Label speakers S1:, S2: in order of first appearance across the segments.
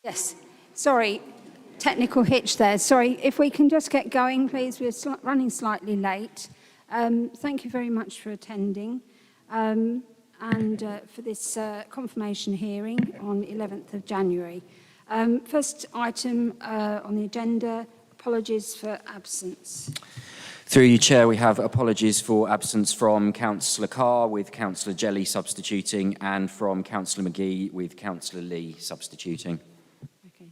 S1: Yes, sorry, technical hitch there. Sorry, if we can just get going, please. We're running slightly late. Thank you very much for attending and for this confirmation hearing on the 11th of January. First item on the agenda, apologies for absence.
S2: Through you, Chair, we have apologies for absence from Councillor Carr with Councillor Jelly substituting and from Councillor McGee with Councillor Lee substituting.
S1: Okay,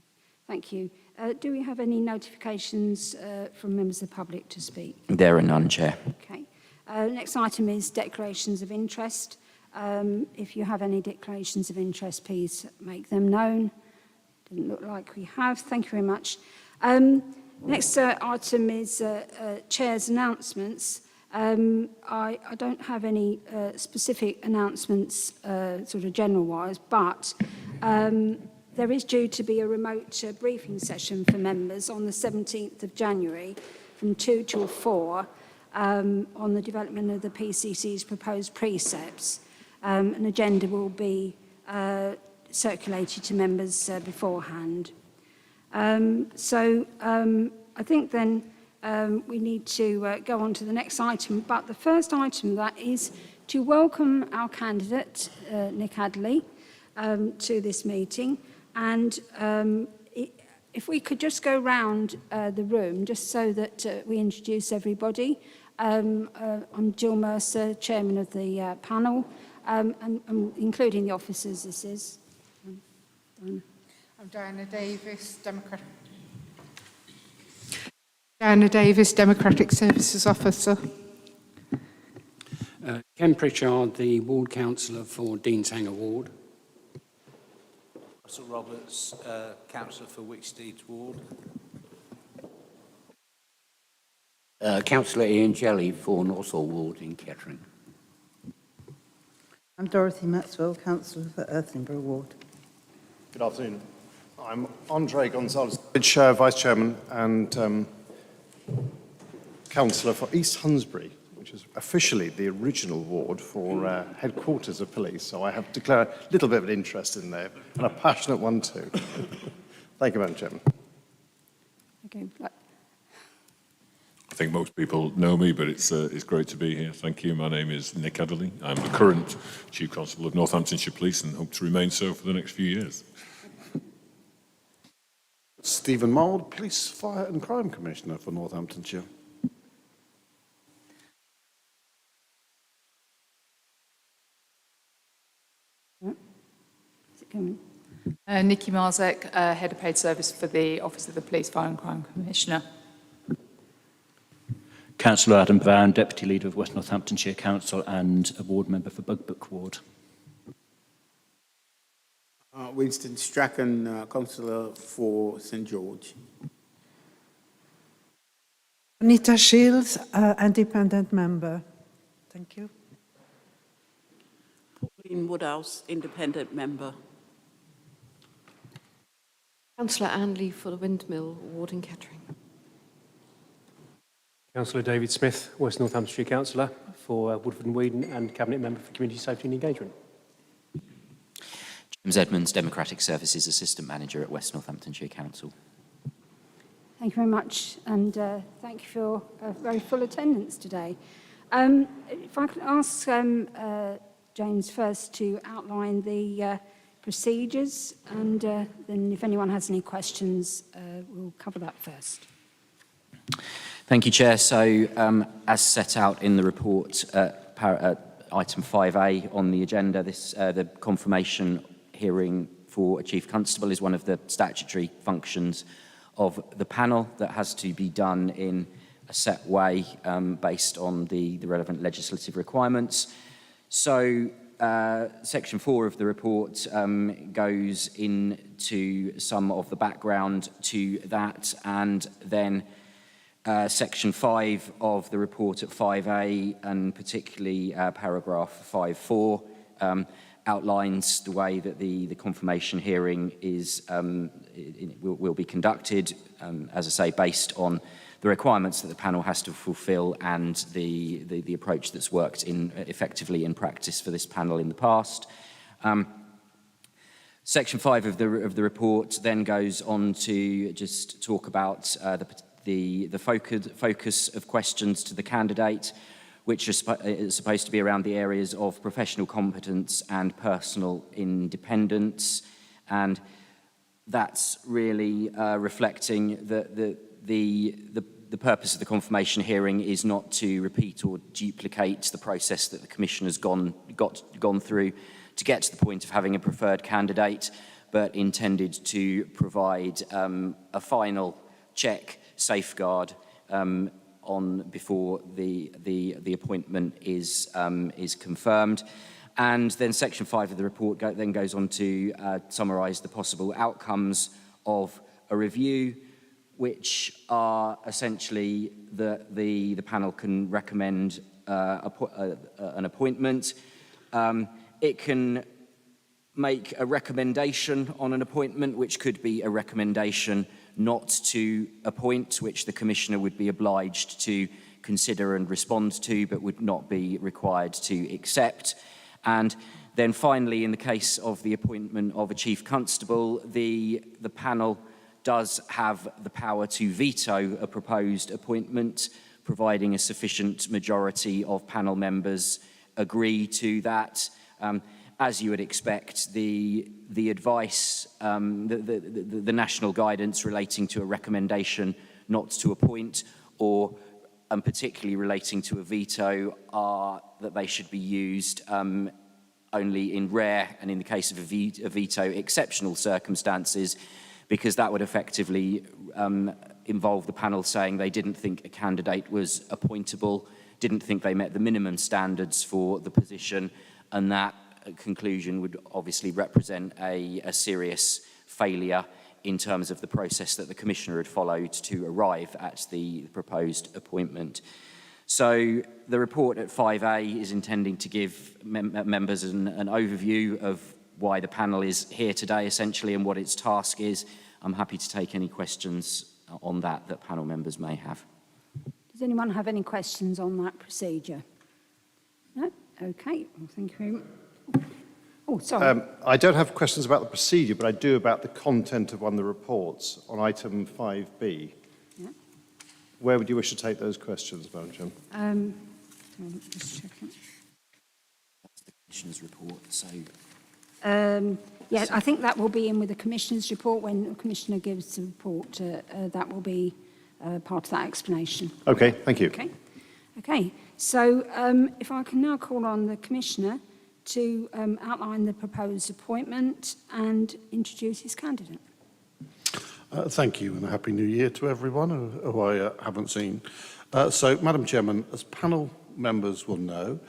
S1: thank you. Do we have any notifications from members of the public to speak?
S2: There are none, Chair.
S1: Okay. Next item is declarations of interest. If you have any declarations of interest, please make them known. Doesn't look like we have. Thank you very much. Next item is Chair's announcements. I don't have any specific announcements, sort of general-wise, but there is due to be a remote briefing session for members on the 17th of January from 2 till 4 on the development of the PCC's proposed precepts. An agenda will be circulated to members beforehand. I think then we need to go on to the next item, but the first item that is to welcome our candidate, Nick Adderley, to this meeting. And if we could just go round the room, just so that we introduce everybody. I'm Jill Mercer, Chairman of the panel, and including the officers, this is.
S3: I'm Diana Davis, Democratic Services Officer.
S4: Ken Pritchard, the Ward Councillor for Deanshanger Ward.
S5: Russell Roberts, Councillor for Wicksteeds Ward.
S6: Councillor Ian Jelly for Northall Ward in Kettering.
S7: I'm Dorothy Maxwell, Councillor for Earthenborough Ward.
S8: Good afternoon. I'm Andre Gonzalez, Vice Chairman and Councillor for East Hunsbury, which is officially the original ward for headquarters of police. So I have declared a little bit of an interest in there, and a passionate one too. Thank you, Madam Chairman.
S1: Okay.
S9: I think most people know me, but it's great to be here. Thank you. My name is Nick Adderley. I'm the current Chief Constable of Northamptonshire Police and hope to remain so for the next few years.
S8: Stephen Mould, Police, Fire and Crime Commissioner for Northamptonshire.
S1: Is it coming?
S3: Nikki Marzek, Head of Paid Service for the Office of the Police, Fire and Crime Commissioner.
S10: Councillor Adam Brown, Deputy Leader of West Northamptonshire Council and a Ward Member for Bugbrook Ward.
S11: Winston Strachan, Councillor for St George.
S7: Anita Shields, Independent Member. Thank you.
S12: Pauline Woodhouse, Independent Member.
S13: Councillor Anley for the Windmill Ward in Kettering.
S14: Councillor David Smith, West Northamptonshire Councillor for Woodford and Weedon and Cabinet Member for Community Safety and Engagement.
S2: James Edmonds, Democratic Services Assistant Manager at West Northamptonshire Council.
S1: Thank you very much, and thank you for a very full attendance today. If I could ask James first to outline the procedures, and then if anyone has any questions, we'll cover that first.
S2: Thank you, Chair. So, as set out in the report, item 5A on the agenda, the confirmation hearing for a Chief Constable is one of the statutory functions of the panel that has to be done in a set way based on the relevant legislative requirements. So, Section 4 of the report goes into some of the background to that, and then Section 5 of the report at 5A, and particularly paragraph 5.4, outlines the way that the confirmation hearing will be conducted, as I say, based on the requirements that the panel has to fulfil and the approach that's worked effectively in practice for this panel in the past. Section 5 of the report then goes on to just talk about the focus of questions to the candidate, which is supposed to be around the areas of professional competence and personal independence. And that's really reflecting that the purpose of the confirmation hearing is not to repeat or duplicate the process that the Commission has gone through to get to the point of having a preferred candidate, but intended to provide a final check, safeguard on before the appointment is confirmed. And then Section 5 of the report then goes on to summarise the possible outcomes of a review, which are essentially that the panel can recommend an appointment. It can make a recommendation on an appointment, which could be a recommendation not to appoint, which the Commissioner would be obliged to consider and respond to, but would not be required to accept. And then finally, in the case of the appointment of a Chief Constable, the panel does have the power to veto a proposed appointment, providing a sufficient majority of panel members agree to that. As you would expect, the advice, the national guidance relating to a recommendation not to appoint, or particularly relating to a veto, are that they should be used only in rare, and in the case of a veto, exceptional circumstances, because that would effectively involve the panel saying they didn't think a candidate was appointable, didn't think they met the minimum standards for the position, and that conclusion would obviously represent a serious failure in terms of the process that the Commissioner had followed to arrive at the proposed appointment. So the report at 5A is intending to give members an overview of why the panel is here today, essentially, and what its task is. I'm happy to take any questions on that panel members may have.
S1: Does anyone have any questions on that procedure? No? Okay. Well, thank you very much. Oh, sorry.
S8: I don't have questions about the procedure, but I do about the content of one of the reports on item 5B.
S1: Yeah.
S8: Where would you wish to take those questions, Madam Chairman?
S1: Just checking.
S2: That's the Commissioner's report, so...
S1: Yeah, I think that will be in with the Commissioner's report. When the Commissioner gives the report, that will be part of that explanation.
S8: Okay, thank you.
S1: Okay. So if I can now call on the Commissioner to outline the proposed appointment and introduce his candidate.
S15: Thank you, and a Happy New Year to everyone who I haven't seen. So, Madam Chairman, as panel members will know,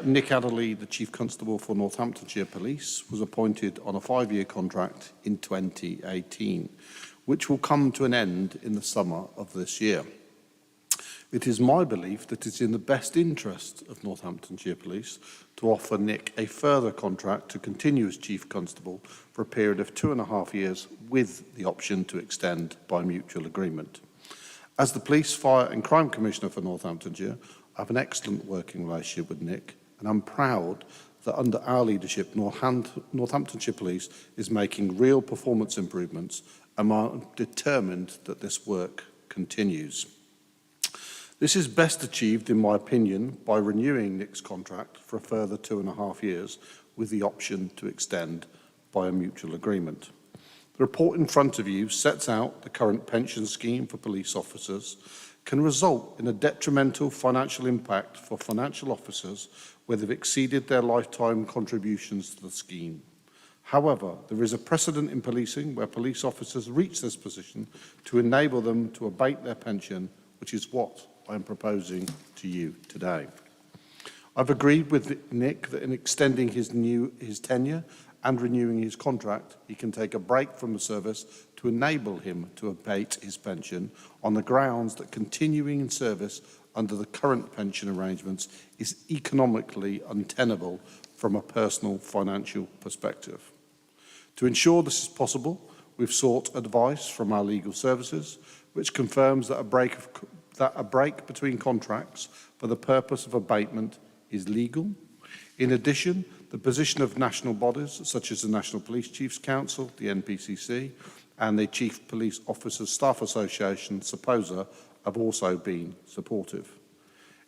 S15: Nick Adderley, the Chief Constable for Northamptonshire Police, was appointed on a 5-year contract in 2018, which will come to an end in the summer of this year. It is my belief that it's in the best interest of Northamptonshire Police to offer Nick a further contract to continue as Chief Constable for a period of 2.5 years with the option to extend by mutual agreement. As the Police, Fire and Crime Commissioner for Northamptonshire, I have an excellent working relationship with Nick, and I'm proud that under our leadership, Northamptonshire Police is making real performance improvements, and I'm determined that this work continues. This is best achieved, in my opinion, by renewing Nick's contract for a further 2.5 years with the option to extend by a mutual agreement. The report in front of you sets out the current pension scheme for police officers can result in a detrimental financial impact for financial officers where they've exceeded their lifetime contributions to the scheme. However, there is a precedent in policing where police officers reach this position to enable them to abate their pension, which is what I am proposing to you today. I've agreed with Nick that in extending his tenure and renewing his contract, he can take a break from the service to enable him to abate his pension on the grounds that continuing in service under the current pension arrangements is economically untenable from a personal financial perspective. To ensure this is possible, we've sought advice from our legal services, which confirms that a break between contracts for the purpose of abatement is legal. In addition, the position of national bodies such as the National Police Chiefs Council, the NPCC, and the Chief Police Officers Staff Association, SAPOSA, have also been supportive.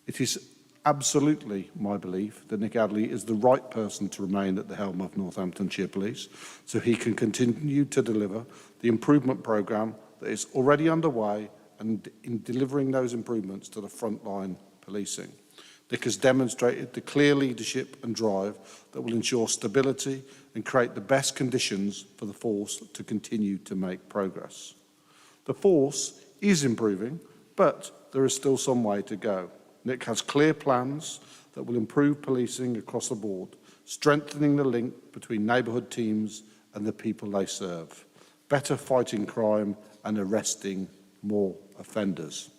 S15: It is absolutely my belief that Nick Adderley is the right person to remain at the helm of Northamptonshire Police so he can continue to deliver the improvement programme that is already underway and in delivering those improvements to the frontline policing. Nick has demonstrated the clear leadership and drive that will ensure stability and create the best conditions for the force to continue to make progress. The force is improving, but there is still some way to go. Nick has clear plans that will improve policing across the board, strengthening the link between neighbourhood teams and the people they serve, better fighting crime and arresting more offenders.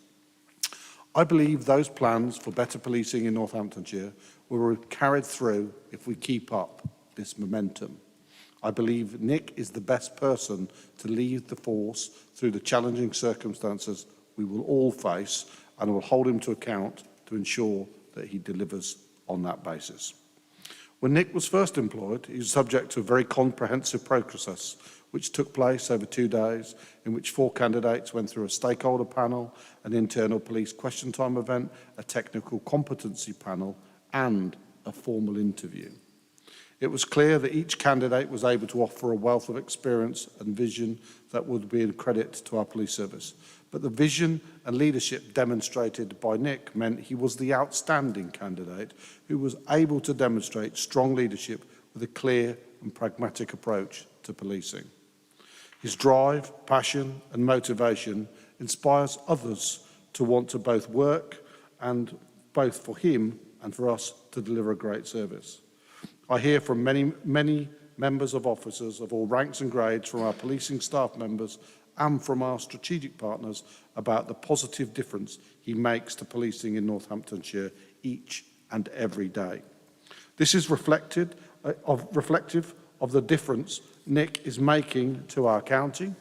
S15: I believe those plans for better policing in Northamptonshire will be carried through if we keep up this momentum. I believe Nick is the best person to lead the force through the challenging circumstances we will all face, and will hold him to account to ensure that he delivers on that basis. When Nick was first employed, he was subject to a very comprehensive process which took place over 2 days, in which 4 candidates went through a stakeholder panel, an internal police question time event, a technical competency panel, and a formal interview. It was clear that each candidate was able to offer a wealth of experience and vision that would be a credit to our police service. But the vision and leadership demonstrated by Nick meant he was the outstanding candidate who was able to demonstrate strong leadership with a clear and pragmatic approach to policing. His drive, passion and motivation inspires others to want to both work and both for him and for us to deliver a great service. I hear from many members of officers of all ranks and grades, from our policing staff members and from our strategic partners, about the positive difference he makes to policing in Northamptonshire each and every day. This is reflective of the difference Nick is making to our county.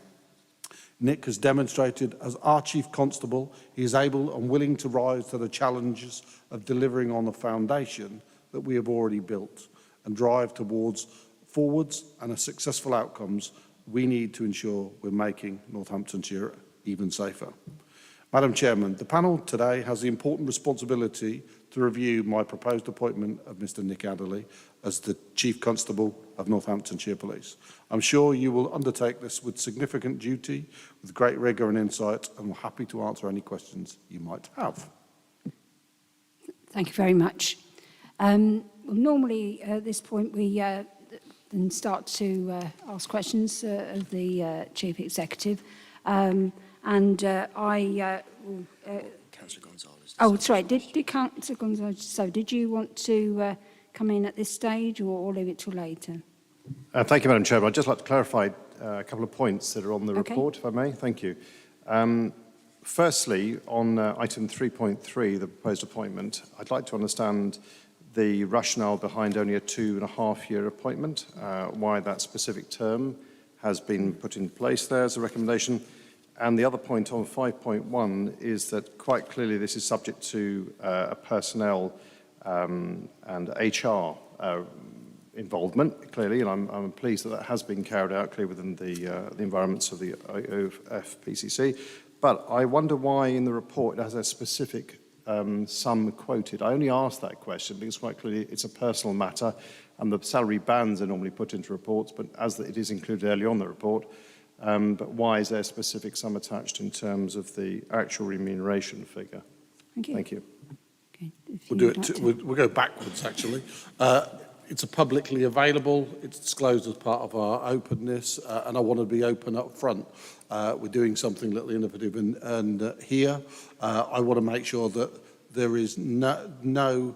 S15: Nick has demonstrated as our Chief Constable he is able and willing to rise to the challenges of delivering on the foundation that we have already built and drive towards forwards and successful outcomes we need to ensure we're making Northamptonshire even safer. Madam Chairman, the panel today has the important responsibility to review my proposed appointment of Mr Nick Adderley as the Chief Constable of Northamptonshire Police. I'm sure you will undertake this with significant duty, with great rigour and insight, and we're happy to answer any questions you might have.
S1: Thank you very much. Well, normally at this point we then start to ask questions of the Chief Executive. Councillor Gonzalez. Oh, sorry. Did Councillor Gonzalez? So, did you want to come in at this stage, or leave it till later?
S8: Thank you, Madam Chairman. I'd just like to clarify a couple of points that are on the report, if I may. Thank you. Firstly, on item 3.3, the proposed appointment, I'd like to understand the rationale behind only a 2.5-year appointment, why that specific term has been put in place there as a recommendation. And the other point on 5.1 is that quite clearly this is subject to a personnel and HR involvement, clearly, and I'm pleased that that has been carried out clearly within the environments of the FPCC. But I wonder why in the report it has a specific sum quoted. I only asked that question because quite clearly it's a personal matter and the salary bands are normally put into reports, but as it is included early on in the report, but why is there a specific sum attached in terms of the actual remuneration figure?
S1: Thank you.
S8: Thank you.
S1: Okay,
S15: We'll do it. We'll go backwards, actually. It's publicly available. It's disclosed as part of our openness, and I want to be open up front. We're doing something a little innovative, and here I want to make sure that there is we're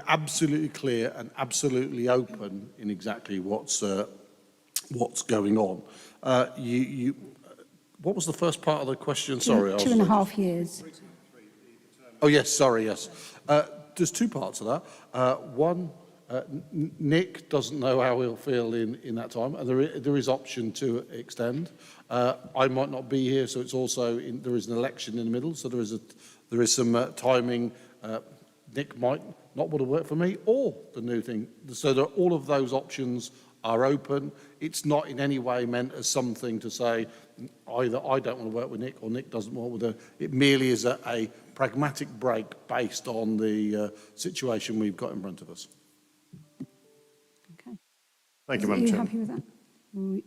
S15: absolutely clear and absolutely open in exactly what's going on. What was the first part of the question? Sorry.
S1: 2.5 years.
S15: Oh, yes, sorry, yes. There's two parts of that. One, Nick doesn't know how he'll feel in that time, and there is option to extend. I might not be here, so it's also there is an election in the middle, so there is some timing Nick might not want to work for me, or the new thing. So that all of those options are open. It's not in any way meant as something to say either I don't want to work with Nick or Nick doesn't want to. It merely is a pragmatic break based on the situation we've got in front of us.
S1: Okay.
S8: Thank you,
S1: Are
S8: Madam
S1: you
S8: Chairman.
S1: happy with that?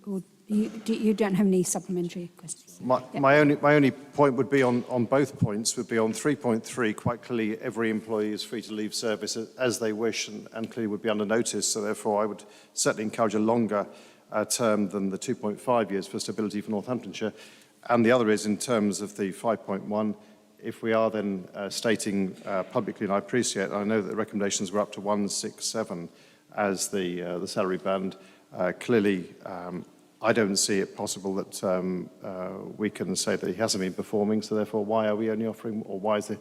S1: Or you don't have any supplementary questions?
S8: My only point would be on both points, would be on 3.3, quite clearly every employee is free to leave service as they wish and clearly would be under notice, so therefore I would certainly encourage a longer term than the 2.5 years for stability for Northamptonshire. And the other is in terms of the 5.1, if we are then stating publicly, and I appreciate, I know that the recommendations were up to 167 as the salary band, clearly I don't see it possible that we can say that he hasn't been performing, so therefore why are we only offering, or why is the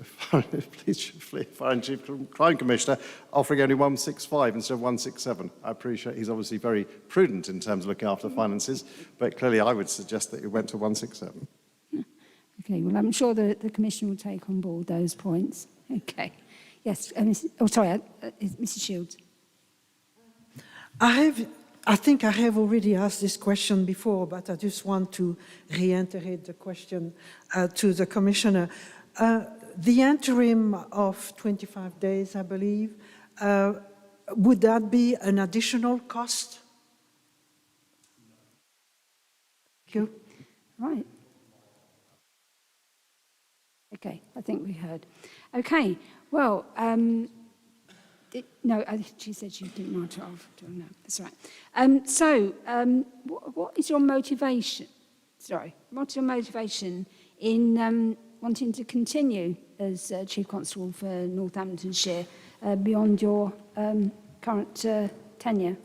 S8: Fire and Chief Crime Commissioner offering only 165 instead of 167? I appreciate he's obviously very prudent in terms of looking after the finances, but clearly I would suggest that he went to 167.
S1: Okay, well, I'm sure the Commissioner will take on board those points. Okay. Yes, Mrs. Shields.
S7: I think I have already asked this question before, but I just want to reiterate the question to the Commissioner. The interim of 25 days, I believe, would that be an additional cost? Thank you.
S1: Right. Okay, I think we heard. Okay, well, no, she said she didn't want to. No, that's right. What is your motivation? Sorry, what's your motivation in wanting to continue as Chief Constable for Northamptonshire beyond your current tenure?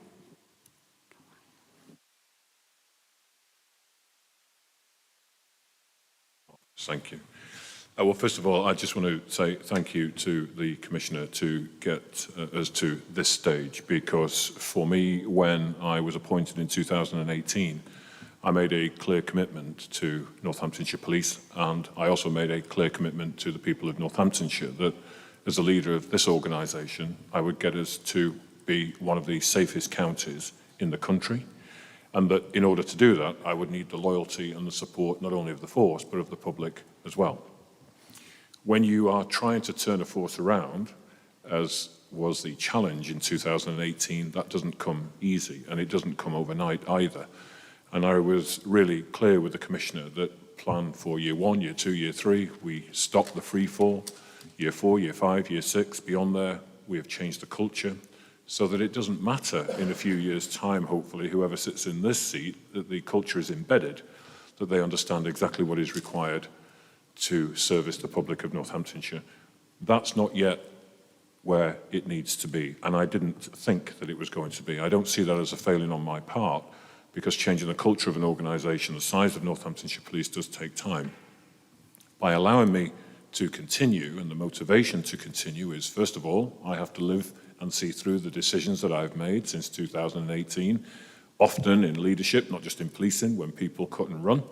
S9: Thank you. Well, first of all, I just want to say thank you to the Commissioner to get us to this stage, because for me, when I was appointed in 2018, I made a clear commitment to Northamptonshire Police, and I also made a clear commitment to the people of Northamptonshire that as a leader of this organisation, I would get us to be one of the safest counties in the country, and that in order to do that, I would need the loyalty and the support not only of the force, but of the public as well. When you are trying to turn a force around, as was the challenge in 2018, that doesn't come easy, and it doesn't come overnight either. And I was really clear with the Commissioner that plan for year 1, year 2, year 3, we stop the free fall. Year 4, year 5, year 6, beyond there, we have changed the culture so that it doesn't matter in a few years' time, hopefully, whoever sits in this seat, that the culture is embedded, that they understand exactly what is required to service the public of Northamptonshire. That's not yet where it needs to be, and I didn't think that it was going to be. I don't see that as a failing on my part, because changing the culture of an organisation the size of Northamptonshire Police does take time. By allowing me to continue, and the motivation to continue is, first of all, I have to live and see through the decisions that I've made since 2018, often in leadership, not just in policing, when people cut and run.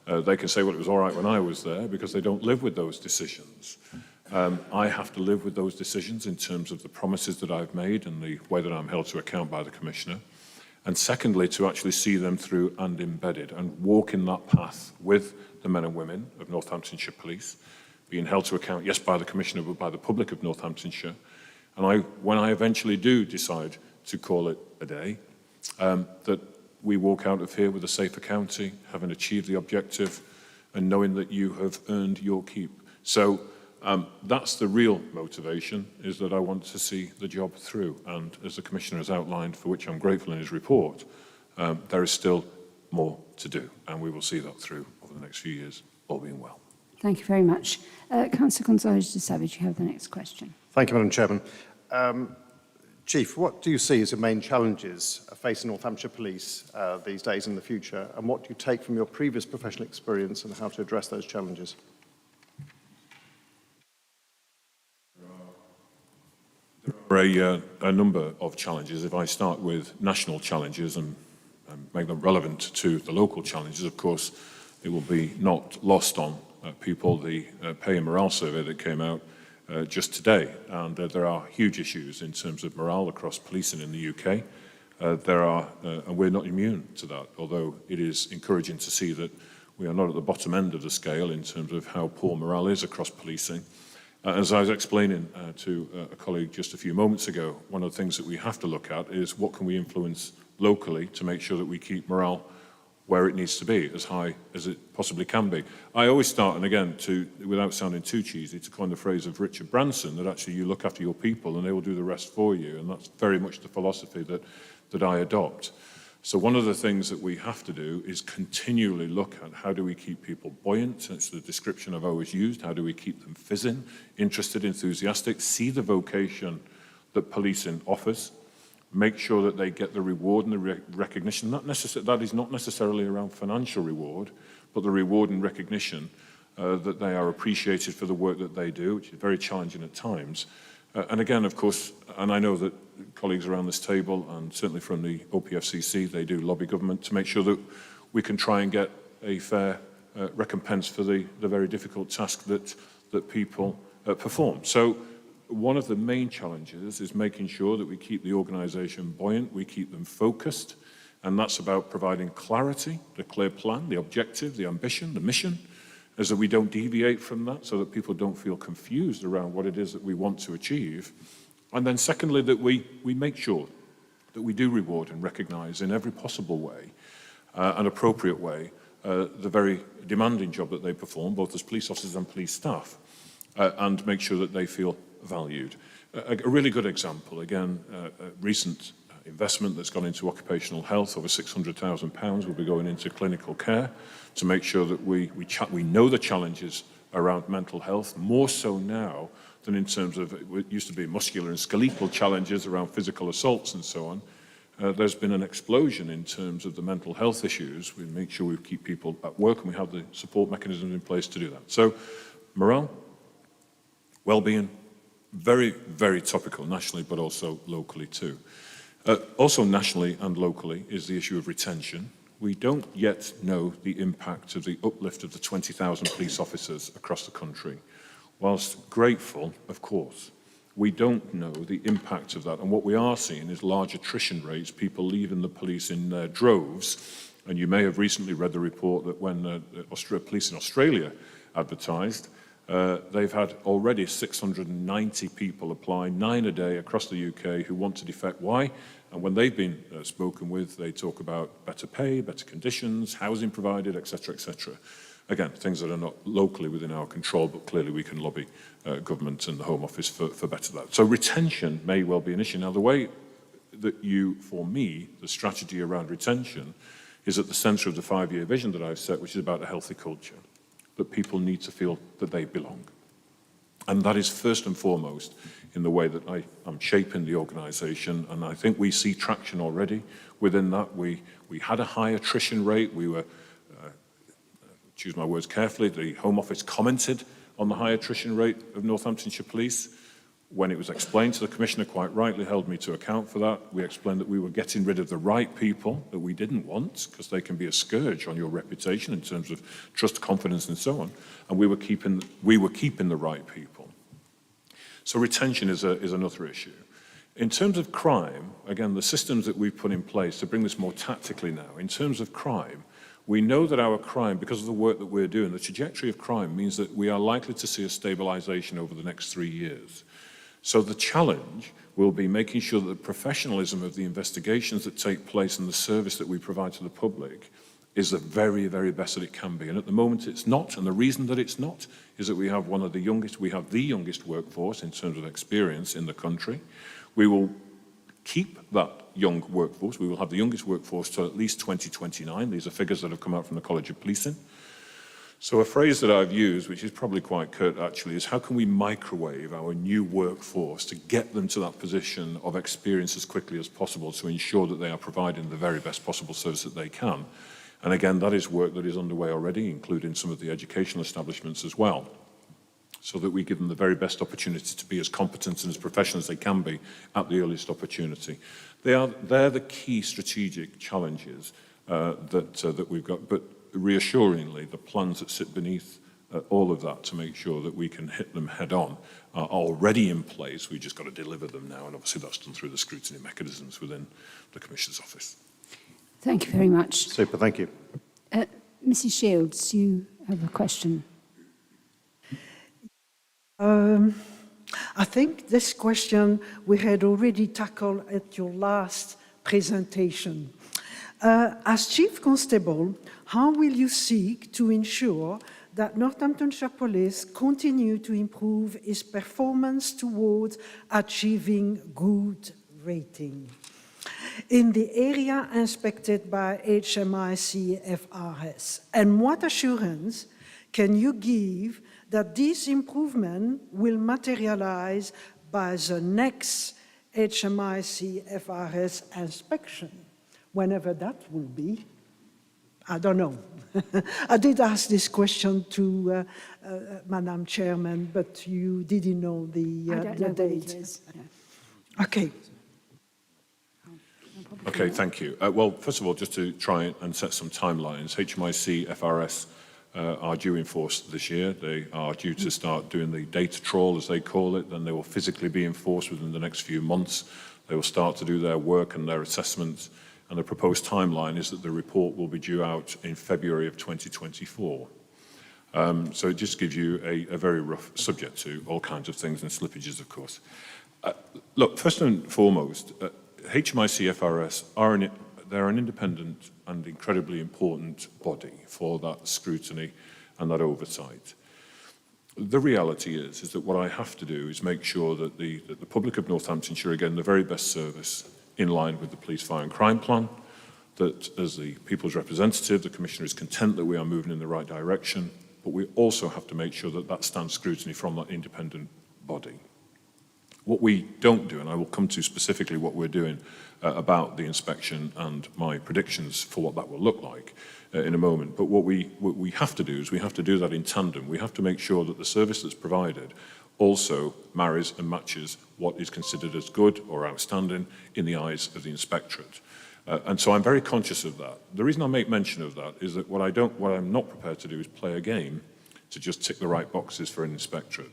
S9: They can say, well, it was all right when I was there, because they don't live with those decisions. I have to live with those decisions in terms of the promises that I've made and the way that I'm held to account by the Commissioner. And secondly, to actually see them through and embedded and walk in that path with the men and women of Northamptonshire Police, being held to account, yes, by the Commissioner, but by the public of Northamptonshire. And when I eventually do decide to call it a day, that we walk out of here with a safer county, having achieved the objective, and knowing that you have earned your keep. So that's the real motivation, is that I want to see the job through. And as the Commissioner has outlined, for which I'm grateful in his report, there is still more to do, and we will see that through over the next few years, all being well.
S1: Thank you very much. Councillor Gonzalez de Savage, you have the next question.
S8: Thank you, Madam Chairman. Chief, what do you see as the main challenges facing Northamptonshire Police these days and in the future, and what do you take from your previous professional experience and how to address those challenges?
S9: There are a number of challenges. If I start with national challenges and make them relevant to the local challenges, of course, it will be not lost on people the pay and morale survey that came out just today. And there are huge issues in terms of morale across policing in the UK. And we're not immune to that, although it is encouraging to see that we are not at the bottom end of the scale in terms of how poor morale is across policing. As I was explaining to a colleague just a few moments ago, one of the things that we have to look at is what can we influence locally to make sure that we keep morale where it needs to be, as high as it possibly can be. I always start, and again, without sounding too cheesy, to coin the phrase of Richard Branson, that actually you look after your people and they will do the rest for you, and that's very much the philosophy that I adopt. So one of the things that we have to do is continually look at how do we keep people buoyant. It's the description I've always used. How do we keep them fizzing, interested, enthusiastic, see the vocation that policing offers, make sure that they get the reward and the recognition. That is not necessarily around financial reward, but the reward and recognition that they are appreciated for the work that they do, which is very challenging at times. And again, of course, and I know that colleagues around this table, and certainly from the OPFCC, they do lobby government to make sure that we can try and get a fair recompense for the very difficult task that people perform. So one of the main challenges is making sure that we keep the organisation buoyant, we keep them focused, and that's about providing clarity, the clear plan, the objective, the ambition, the mission, is that we don't deviate from that so that people don't feel confused around what it is that we want to achieve. And then secondly, that we make sure that we do reward and recognise in every possible way, an appropriate way, the very demanding job that they perform, both as police officers and police staff, and make sure that they feel valued. A really good example, again, a recent investment that's gone into occupational health, over £600,000 will be going into clinical care to make sure that we know the challenges around mental health, more so now than in terms of it used to be muscular and skeletal challenges around physical assaults and so on. There's been an explosion in terms of the mental health issues. We make sure we keep people at work and we have the support mechanisms in place to do that. So morale, well-being, very, very topical nationally, but also locally too. Also nationally and locally is the issue of retention. We don't yet know the impact of the uplift of the 20,000 police officers across the country. Whilst grateful, of course, we don't know the impact of that. And what we are seeing is large attrition rates, people leaving the police in their droves. And you may have recently read the report that when police in Australia advertised, they've had already 690 people apply, 9 a day across the UK, who want to defect. Why? And when they've been spoken with, they talk about better pay, better conditions, housing provided, etc., etc. Again, things that are not locally within our control, but clearly we can lobby government and the Home Office for better that. So retention may well be an issue. Now, the way that for me, the strategy around retention is at the centre of the 5-year vision that I've set, which is about a healthy culture, that people need to feel that they belong. And that is first and foremost in the way that I am shaping the organisation, and I think we see traction already within that. We had a high attrition rate. We were, choose my words carefully, the Home Office commented on the high attrition rate of Northamptonshire Police. When it was explained to the Commissioner, quite rightly held me to account for that. We explained that we were getting rid of the right people that we didn't want, because they can be a scourge on your reputation in terms of trust, confidence, and so on. And we were keeping the right people. So retention is another issue. In terms of crime, again, the systems that we've put in place to bring this more tactically now, in terms of crime, we know that our crime, because of the work that we're doing, the trajectory of crime means that we are likely to see a stabilisation over the next 3 years. So the challenge will be making sure that the professionalism of the investigations that take place and the service that we provide to the public is the very, very best that it can be. And at the moment it's not, and the reason that it's not is that we have the youngest workforce in terms of experience in the country. We will keep that young workforce. We will have the youngest workforce till at least 2029. These are figures that have come out from the College of Policing. So a phrase that I've used, which is probably quite curt actually, is how can we microwave our new workforce to get them to that position of experience as quickly as possible to ensure that they are providing the very best possible service that they can. And again, that is work that is underway already, including some of the educational establishments as well, so that we give them the very best opportunity to be as competent and as professional as they can be at the earliest opportunity. They're the key strategic challenges that we've got, but reassuringly, the plans that sit beneath all of that to make sure that we can hit them head on are already in place. We've just got to deliver them now, and obviously that's done through the scrutiny mechanisms within the Commissioner's office.
S1: Thank you very much.
S8: Super, thank you.
S1: Mrs Shields, you have a question.
S7: I think this question we had already tackled at your last presentation. As Chief Constable, how will you seek to ensure that Northamptonshire Police continue to improve its performance towards achieving good rating? In the area inspected by HMIC FRS, and what assurance can you give that this improvement will materialize by the next HMIC FRS inspection, whenever that will be? I don't know. I did ask this question to Madam Chairman, but you didn't know the
S1: I don't know when
S7: date.
S1: it is. Yeah.
S7: Okay.
S9: Okay, thank you. Well, first of all, just to try and set some timelines, HMIC FRS are due in force this year. They are due to start doing the data trawl, as they call it, then they will physically be enforced within the next few months. They will start to do their work and their assessments, and the proposed timeline is that the report will be due out in February of 2024. So it just gives you a very rough, subject to all kinds of things and slippages, of course. Look, first and foremost, HMIC FRS they're an independent and incredibly important body for that scrutiny and that oversight. The reality is that what I have to do is make sure that the public of Northamptonshire are getting the very best service in line with the Police, Fire and Crime Plan, that as the people's representative, the Commissioner is content that we are moving in the right direction, but we also have to make sure that that stands scrutiny from that independent body. What we don't do, and I will come to specifically what we're doing about the inspection and my predictions for what that will look like in a moment, but what we have to do is we have to do that in tandem. We have to make sure that the service that's provided also marries and matches what is considered as good or outstanding in the eyes of the inspectorate. And so I'm very conscious of that. The reason I make mention of that is that what I'm not prepared to do is play a game to just tick the right boxes for an inspectorate.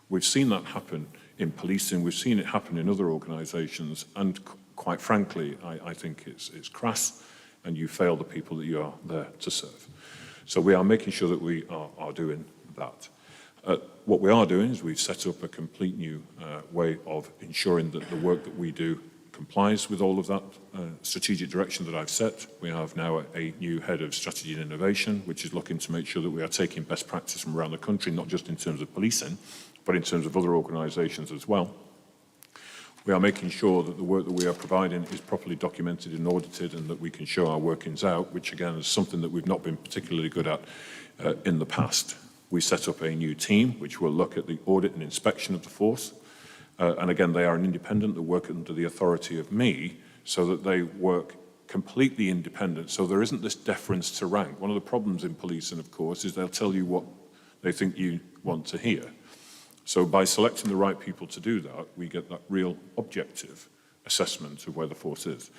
S9: We've seen that happen in policing, we've seen it happen in other organisations, and quite frankly, I think it's crass, and you fail the people that you are there to serve. So we are making sure that we are doing that. What we are doing is we've set up a complete new way of ensuring that the work that we do complies with all of that strategic direction that I've set. We have now a new head of strategy and innovation, which is looking to make sure that we are taking best practice from around the country, not just in terms of policing, but in terms of other organisations as well. We are making sure that the work that we are providing is properly documented and audited, and that we can show our workings out, which again is something that we've not been particularly good at in the past. We set up a new team which will look at the audit and inspection of the force. And again, they are an independent that work under the authority of me, so that they work completely independent. So there isn't this deference to rank. One of the problems in policing, of course, is they'll tell you what they think you want to hear. So by selecting the right people to do that, we get that real objective assessment of where the force is.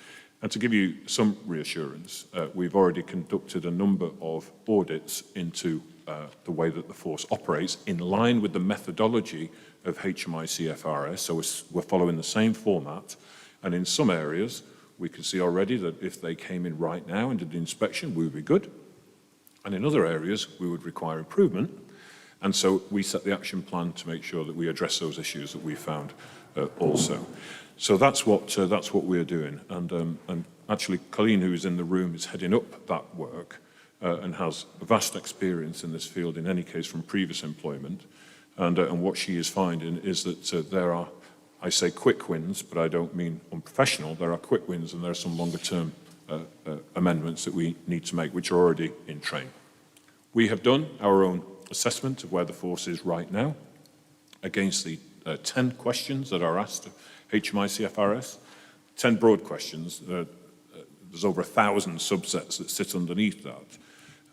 S9: And to give you some reassurance, we've already conducted a number of audits into the way that the force operates in line with the methodology of HMIC FRS. So we're following the same format. And in some areas, we can see already that if they came in right now and did the inspection, we would be good. And in other areas, we would require improvement. And so we set the action plan to make sure that we address those issues that we found also. So that's what we're doing. And actually, Colleen, who is in the room, is heading up that work and has vast experience in this field, in any case, from previous employment. And what she is finding is that there are, I say quick wins, but I don't mean unprofessional. There are quick wins, and there are some longer-term amendments that we need to make, which are already in train. We have done our own assessment of where the force is right now against the 10 questions that are asked of HMIC FRS, 10 broad questions. There's over 1,000 subsets that sit underneath that.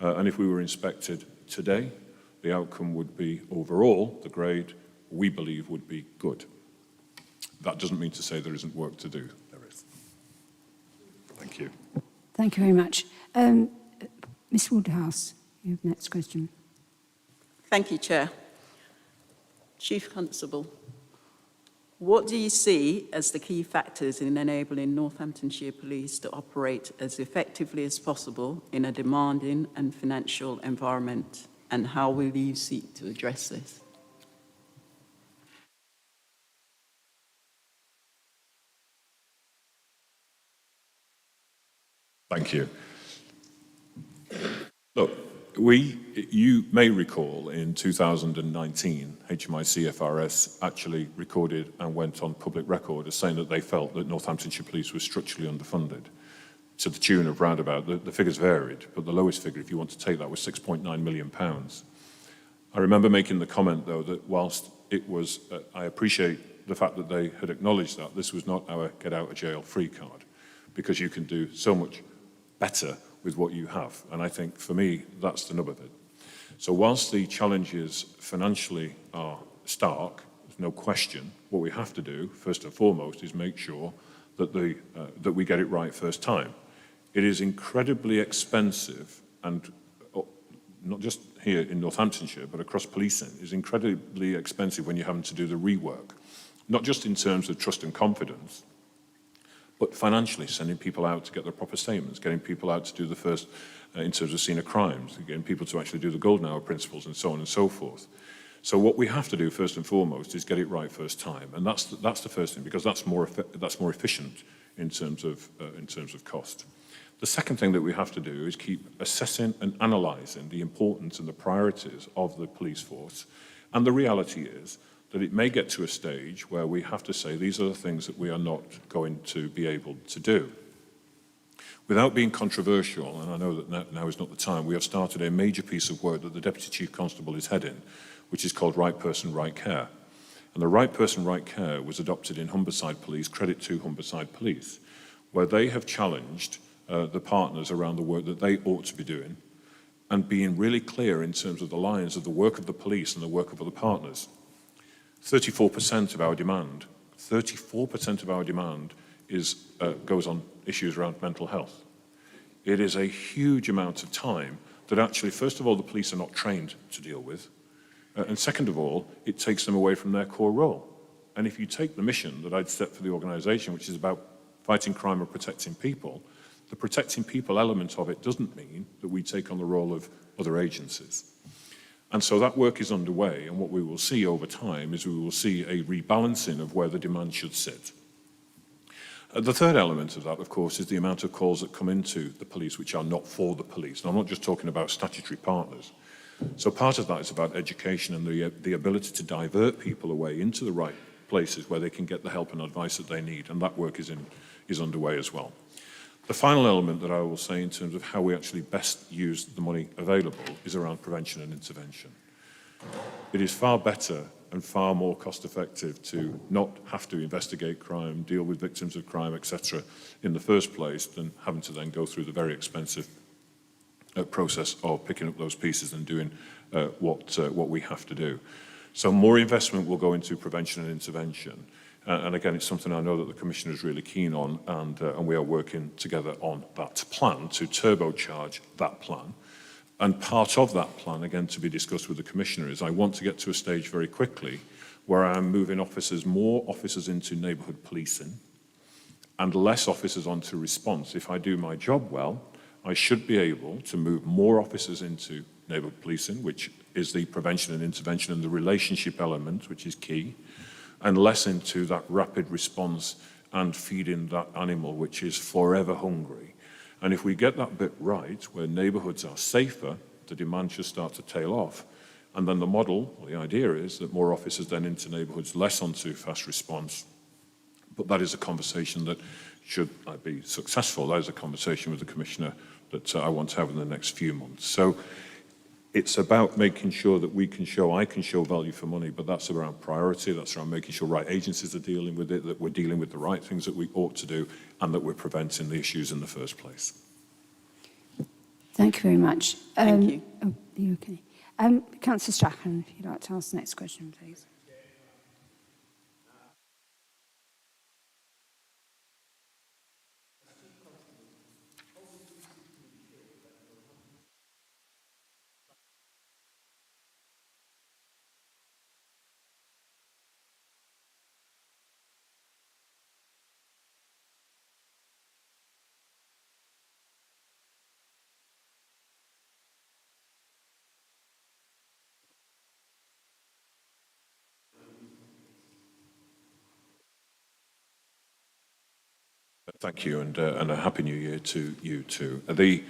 S9: And if we were inspected today, the outcome would be overall, the grade, we believe, would be good. That doesn't mean to say there isn't work to do. There is. Thank you.
S1: Thank you very much. Ms Woodhouse, you have the next question.
S12: Thank you, Chair. Chief Constable, what do you see as the key factors in enabling Northamptonshire Police to operate as effectively as possible in a demanding and financial environment, and how will you seek to address this?
S9: Thank you. Look, you may recall in 2019, HMIC FRS actually recorded and went on public record as saying that they felt that Northamptonshire Police was structurally underfunded to the tune of round about, the figures varied, but the lowest figure, if you want to take that, was £6.9 million. I remember making the comment, though, that whilst it was, I appreciate the fact that they had acknowledged that, this was not our get-out-of-jail-free card, because you can do so much better with what you have. And I think, for me, that's the nub of it. So whilst the challenges financially are stark, there's no question, what we have to do, first and foremost, is make sure that, that we get it right first time. It is incredibly expensive, and not just here in Northamptonshire, but across policing, is incredibly expensive when you're having to do the rework. Not just in terms of trust and confidence, but financially, sending people out to get their proper statements, getting people out to do the first, in terms of scene of crimes, getting people to actually do the golden hour principles and so on and so forth. So what we have to do first and foremost is get it right first time, and that's the first thing, because that's more efficient in terms of cost. The second thing that we have to do is keep assessing and analysing the importance and the priorities of the police force, and the reality is that it may get to a stage where we have to say these are the things that we are not going to be able to do. Without being controversial, and I know that now is not the time, we have started a major piece of work that the Deputy Chief Constable is heading, which is called Right Person, Right Care. And the Right Person, Right Care was adopted in Humberside Police, credit to Humberside Police, where they have challenged the partners around the work that they ought to be doing, and being really clear in terms of the lines of the work of the police and the work of other partners. 34% of our demand, 34% of our demand goes on issues around mental health. It is a huge amount of time that actually, first of all, the police are not trained to deal with. And second of all, it takes them away from their core role. And if you take the mission that I'd set for the organisation, which is about fighting crime and protecting people, the protecting people element of it doesn't mean that we take on the role of other agencies. And so that work is underway, and what we will see over time is we will see a rebalancing of where the demand should sit. The third element of that, of course, is the amount of calls that come into the police which are not for the police. And I'm not just talking about statutory partners. So part of that is about education and the ability to divert people away into the right places where they can get the help and advice that they need, and that work is underway as well. The final element that I will say in terms of how we actually best use the money available is around prevention and intervention. It is far better and far more cost-effective to not have to investigate crime, deal with victims of crime, etc., in the first place, than having to then go through the very expensive process of picking up those pieces and doing what we have to do. So more investment will go into prevention and intervention. And again, it's something I know that the Commissioner is really keen on, and we are working together on that plan to turbocharge that plan. And part of that plan, again, to be discussed with the Commissioner, is I want to get to a stage very quickly where I'm moving more officers into neighbourhood policing and less officers onto response. If I do my job well, I should be able to move more officers into neighbourhood policing, which is the prevention and intervention and the relationship element, which is key, and less into that rapid response and feeding that animal which is forever hungry. And if we get that bit right, where neighbourhoods are safer, the demand should start to tail off. And then the model, or the idea is that more officers then into neighbourhoods, less onto fast response. But that is a conversation that, should I be successful, that is a conversation with the Commissioner that I want to have in the next few months. So it's about making sure that I can show value for money, but that's around priority, that's around making sure right agencies are dealing with it, that we're dealing with the right things that we ought to do, and that we're preventing the issues in the first place.
S1: Thank you very much.
S12: Thank you.
S1: Oh, are you okay? Councillor Strachan, if you'd like to ask the next question, please.
S9: Thank you, and a happy new year to you too. The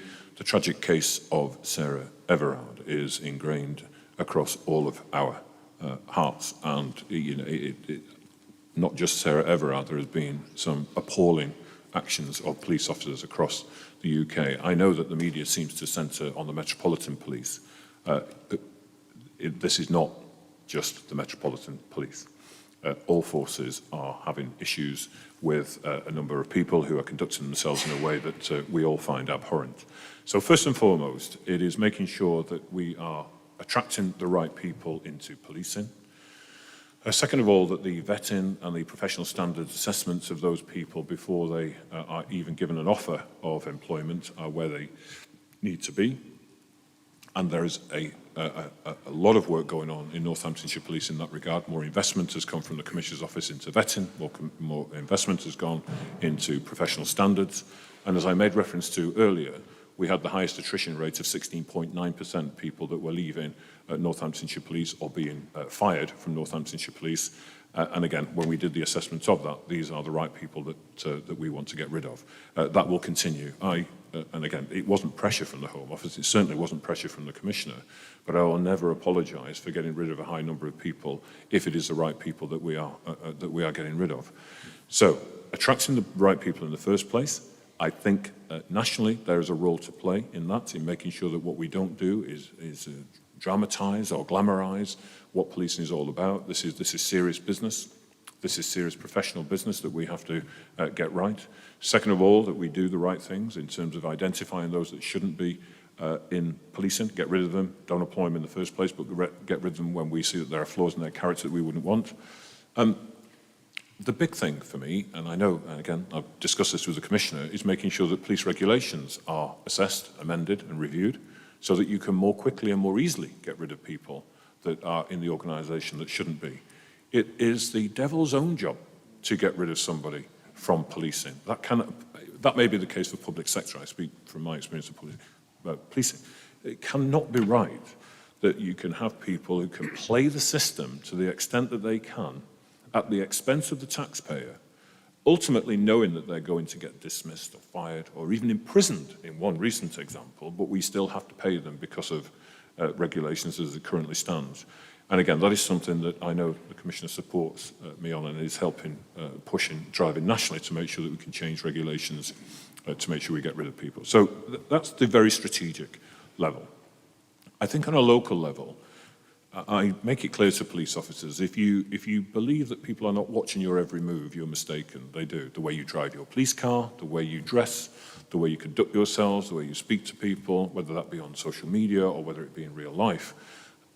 S9: tragic case of Sarah Everard is ingrained across all of our hearts, and not just Sarah Everard. There has been some appalling actions of police officers across the UK. I know that the media seems to centre on the Metropolitan Police. This is not just the Metropolitan Police. All forces are having issues with a number of people who are conducting themselves in a way that we all find abhorrent. So first and foremost, it is making sure that we are attracting the right people into policing. Second of all, that the vetting and the professional standards assessments of those people before they are even given an offer of employment are where they need to be. And there is a lot of work going on in Northamptonshire Police in that regard. More investment has come from the Commissioner's Office into vetting, more investment has gone into professional standards. And as I made reference to earlier, we had the highest attrition rate of 16.9% people that were leaving Northamptonshire Police or being fired from Northamptonshire Police. And again, when we did the assessment of that, these are the right people that we want to get rid of. That will continue. And again, it wasn't pressure from the Home Office, it certainly wasn't pressure from the Commissioner, but I will never apologise for getting rid of a high number of people if it is the right people that we are getting rid of. So, attracting the right people in the first place. I think nationally there is a role to play in that, in making sure that what we don't do is dramatise or glamorise what policing is all about. This is serious business. This is serious professional business that we have to get right. Second of all, that we do the right things in terms of identifying those that shouldn't be in policing, get rid of them, don't employ them in the first place, but get rid of them when we see that there are flaws in their character that we wouldn't want. The big thing for me, and I know, and again, I've discussed this with the Commissioner, is making sure that police regulations are assessed, amended and reviewed so that you can more quickly and more easily get rid of people that are in the organisation that shouldn't be. It is the devil's own job to get rid of somebody from policing. That may be the case for public sector. I speak from my experience of policing. It cannot be right that you can have people who can play the system to the extent that they can at the expense of the taxpayer, ultimately knowing that they're going to get dismissed or fired or even imprisoned in one recent example, but we still have to pay them because of regulations as it currently stands. And again, that is something that I know the Commissioner supports me on and is helping, pushing, driving nationally to make sure that we can change regulations to make sure we get rid of people. So that's the very strategic level. I think on a local level, I make it clear to police officers, if you believe that people are not watching your every move, you're mistaken. They do. The way you drive your police car, the way you dress, the way you conduct yourselves, the way you speak to people, whether that be on social media or whether it be in real life,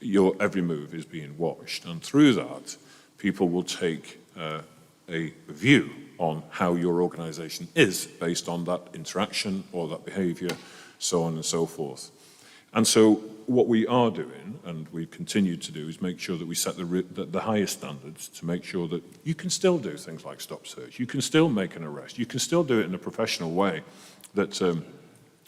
S9: your every move is being watched. And through that, people will take a view on how your organisation is based on that interaction or that behaviour, so on and so forth. And so what we are doing, and we continue to do, is make sure that we set the highest standards to make sure that you can still do things like stop search, you can still make an arrest, you can still do it in a professional way that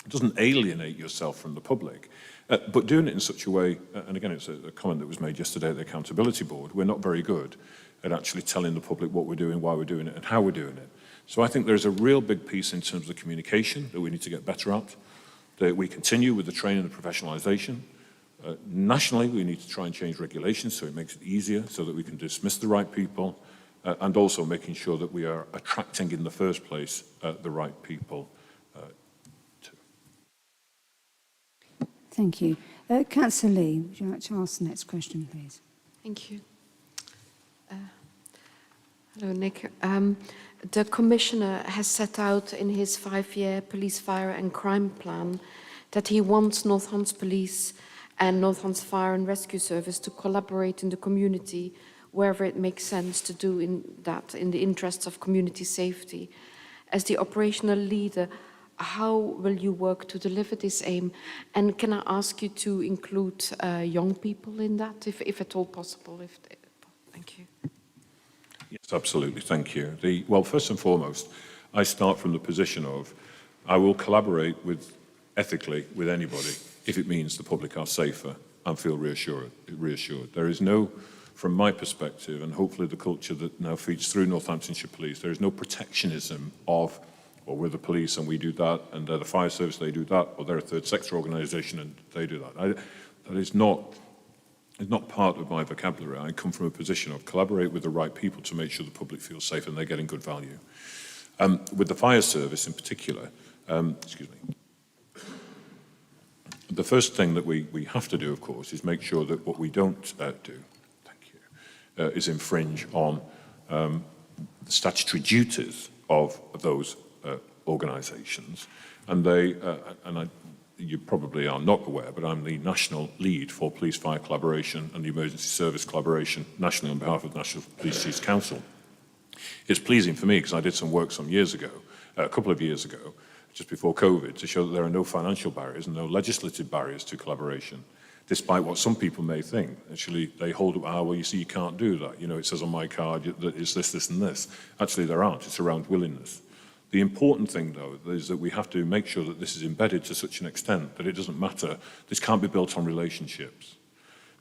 S9: doesn't alienate yourself from the public, but doing it in such a way, and again it's a comment that was made yesterday at the Accountability Board, we're not very good at actually telling the public what we're doing, why we're doing it, and how we're doing it. So I think there's a real big piece in terms of the communication that we need to get better at. That we continue with the training and professionalisation. Nationally, we need to try and change regulations so it makes it easier, so that we can dismiss the right people, and also making sure that we are attracting in the first place the right people too.
S1: Thank you. Councillor Lee, would you like to ask the next question, please?
S13: Thank you. Hello, Nick. The Commissioner has set out in his 5-year police, fire and crime plan that he wants Northants Police and Northants Fire and Rescue Service to collaborate in the community wherever it makes sense to do in the interests of community safety. As the operational leader, how will you work to deliver this aim? And can I ask you to include young people in that, if at all possible? Thank you.
S9: Yes, absolutely. Thank you. Well, first and foremost, I start from the position of I will collaborate ethically with anybody if it means the public are safer and feel reassured. There is no, from my perspective, and hopefully the culture that now feeds through Northamptonshire Police, there is no protectionism of or we're the police and we do that, and they're the fire service, they do that, or they're a third sector organisation and they do that. That is not part of my vocabulary. I come from a position of collaborate with the right people to make sure the public feels safe and they're getting good value. With the fire service in particular, the first thing that we have to do, of course, is make sure that what we don't do, is infringe on the statutory duties of those organisations. And you probably are not aware, but I'm the national lead for police fire collaboration and the emergency service collaboration nationally on behalf of the National Police Chiefs Council. It's pleasing for me because I did some work some years ago, a couple of years ago, just before COVID, to show that there are no financial barriers and no legislative barriers to collaboration, despite what some people may think. Actually, they hold up, well, you see, you can't do that. You know, it says on my card that it's this, this, and this. Actually, there aren't. It's around willingness. The important thing, though, is that we have to make sure that this is embedded to such an extent that it doesn't matter. This can't be built on relationships.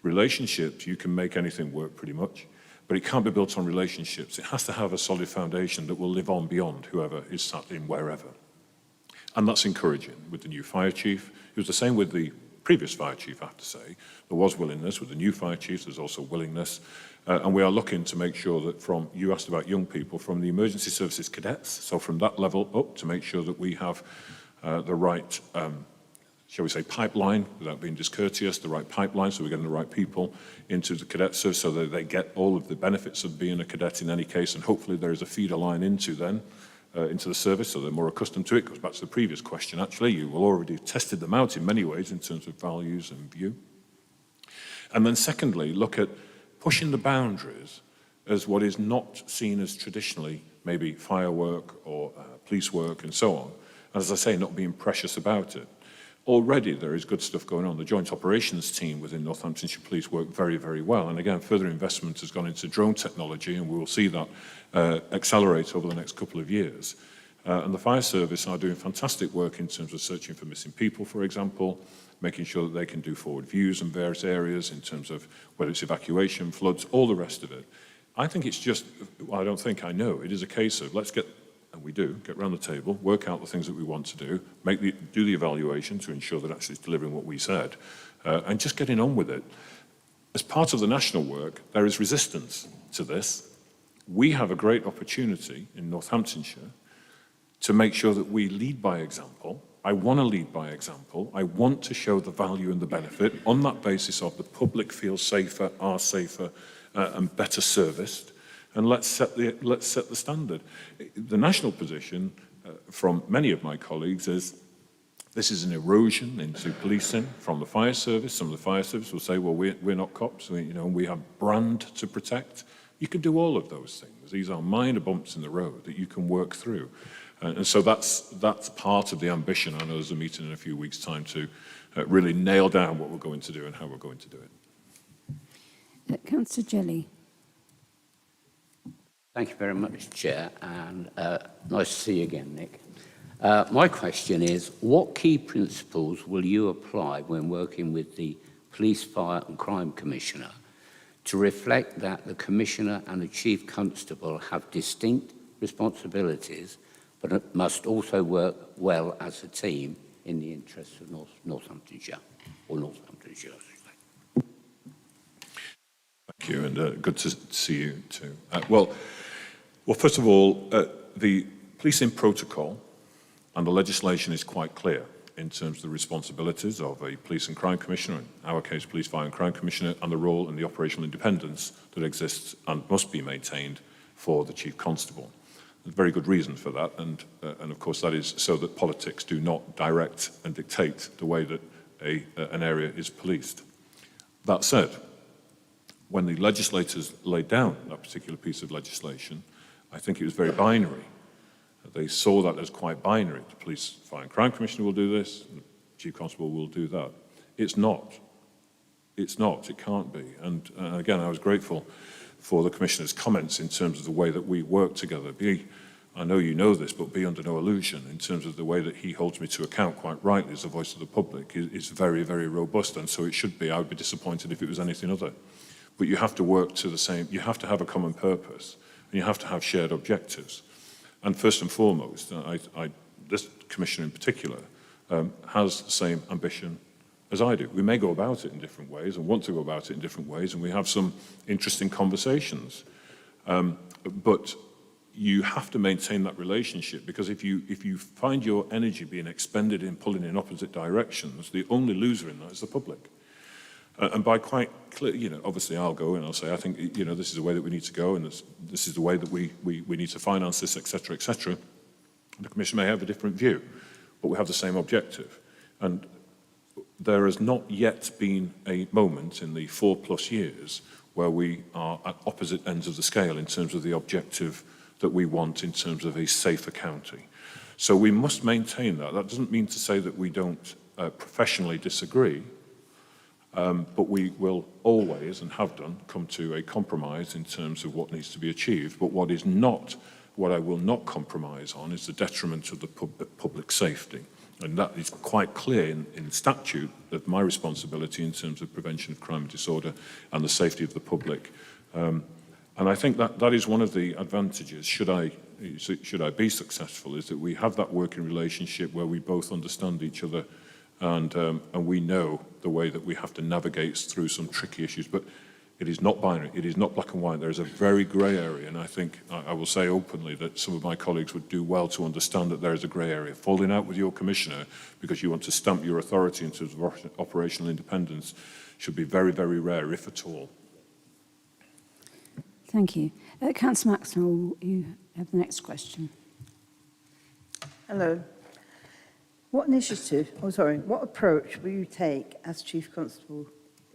S9: Relationships, you can make anything work pretty much, but it can't be built on relationships. It has to have a solid foundation that will live on beyond whoever is sat in wherever. And that's encouraging with the new fire chief. It was the same with the previous fire chief, I have to say. There was willingness. With the new fire chief, there's also willingness. And we are looking to make sure that from, you asked about young people, from the emergency services cadets, so from that level up to make sure that we have the right, shall we say, pipeline, without being discourteous, the right pipeline, so we're getting the right people into the cadet service so that they get all of the benefits of being a cadet in any case, and hopefully there is a feeder line into the service, so they're more accustomed to it. It goes back to the previous question, actually. You will already have tested them out in many ways in terms of values and view. And then secondly, look at pushing the boundaries as what is not seen as traditionally maybe firework or police work and so on. And as I say, not being precious about it. Already there is good stuff going on. The joint operations team within Northamptonshire Police work very, very well. And again, further investment has gone into drone technology, and we will see that accelerate over the next couple of years. And the fire service are doing fantastic work in terms of searching for missing people, for example, making sure that they can do forward views in various areas in terms of whether it's evacuation, floods, all the rest of it. I think it's just, well, I don't think I know, it is a case of let's get, and we do, get around the table, work out the things that we want to do, do the evaluation to ensure that actually it's delivering what we said, and just getting on with it. As part of the national work, there is resistance to this. We have a great opportunity in Northamptonshire to make sure that we lead by example. I want to lead by example. I want to show the value and the benefit on that basis of the public feels safer, are safer, and better serviced. And let's set the standard. The national position from many of my colleagues is this is an erosion into policing from the fire service. Some of the fire service will say, well, we're not cops. We have brand to protect. You can do all of those things. These are minor bumps in the road that you can work through. And so that's part of the ambition. I know there's a meeting in a few weeks' time to really nail down what we're going to do and how we're going to do it.
S1: Councillor Jelly.
S6: Thank you very much, Chair, and nice to see you again, Nick. My question is, what key principles will you apply when working with the Police, Fire and Crime Commissioner to reflect that the Commissioner and the Chief Constable have distinct responsibilities but it must also work well as a team in the interests of Northamptonshire, or Northamptonshire, I should say.
S9: Thank you, and good to see you too. Well, first of all, the policing protocol and the legislation is quite clear in terms of the responsibilities of a Police and Crime Commissioner, in our case, Police, Fire and Crime Commissioner, and the role and the operational independence that exists and must be maintained for the Chief Constable. There's very good reason for that, and of course that is so that politics do not direct and dictate the way that an area is policed. That said, when the legislators laid down that particular piece of legislation, I think it was very binary. They saw that as quite binary. The Police, Fire and Crime Commissioner will do this, and the Chief Constable will do that. It's not. It's not. It can't be. And again, I was grateful for the Commissioner's comments in terms of the way that we work together. I know you know this, but be under no illusion in terms of the way that he holds me to account quite rightly as the voice of the public is very, very robust, and so it should be. I would be disappointed if it was anything other. But you have to work to the same, you have to have a common purpose, and you have to have shared objectives. And first and foremost, this Commissioner in particular has the same ambition as I do. We may go about it in different ways and want to go about it in different ways, and we have some interesting conversations. But you have to maintain that relationship, because if you find your energy being expended in pulling in opposite directions, the only loser in that is the public. And by quite clear, obviously I'll go and I'll say, I think, this is the way that we need to go, and this is the way that we need to finance this, etc., etc. The Commission may have a different view, but we have the same objective. And there has not yet been a moment in the 4+ years where we are at opposite ends of the scale in terms of the objective that we want in terms of a safer county. So we must maintain that. That doesn't mean to say that we don't professionally disagree, but we will always, and have done, come to a compromise in terms of what needs to be achieved. But what I will not compromise on is the detriment of the public safety. And that is quite clear in statute of my responsibility in terms of prevention of crime and disorder and the safety of the public. And I think that is one of the advantages, should I be successful, is that we have that working relationship where we both understand each other, and we know the way that we have to navigate through some tricky issues. But it is not binary, it is not black and white. There is a very grey area, and I think I will say openly that some of my colleagues would do well to understand that there is a grey area. Falling out with your Commissioner because you want to stamp your authority in terms of operational independence should be very, very rare, if at all.
S1: Thank you. Councillor Maxwell, you have the next question.
S16: Hello. What approach will you take as Chief Constable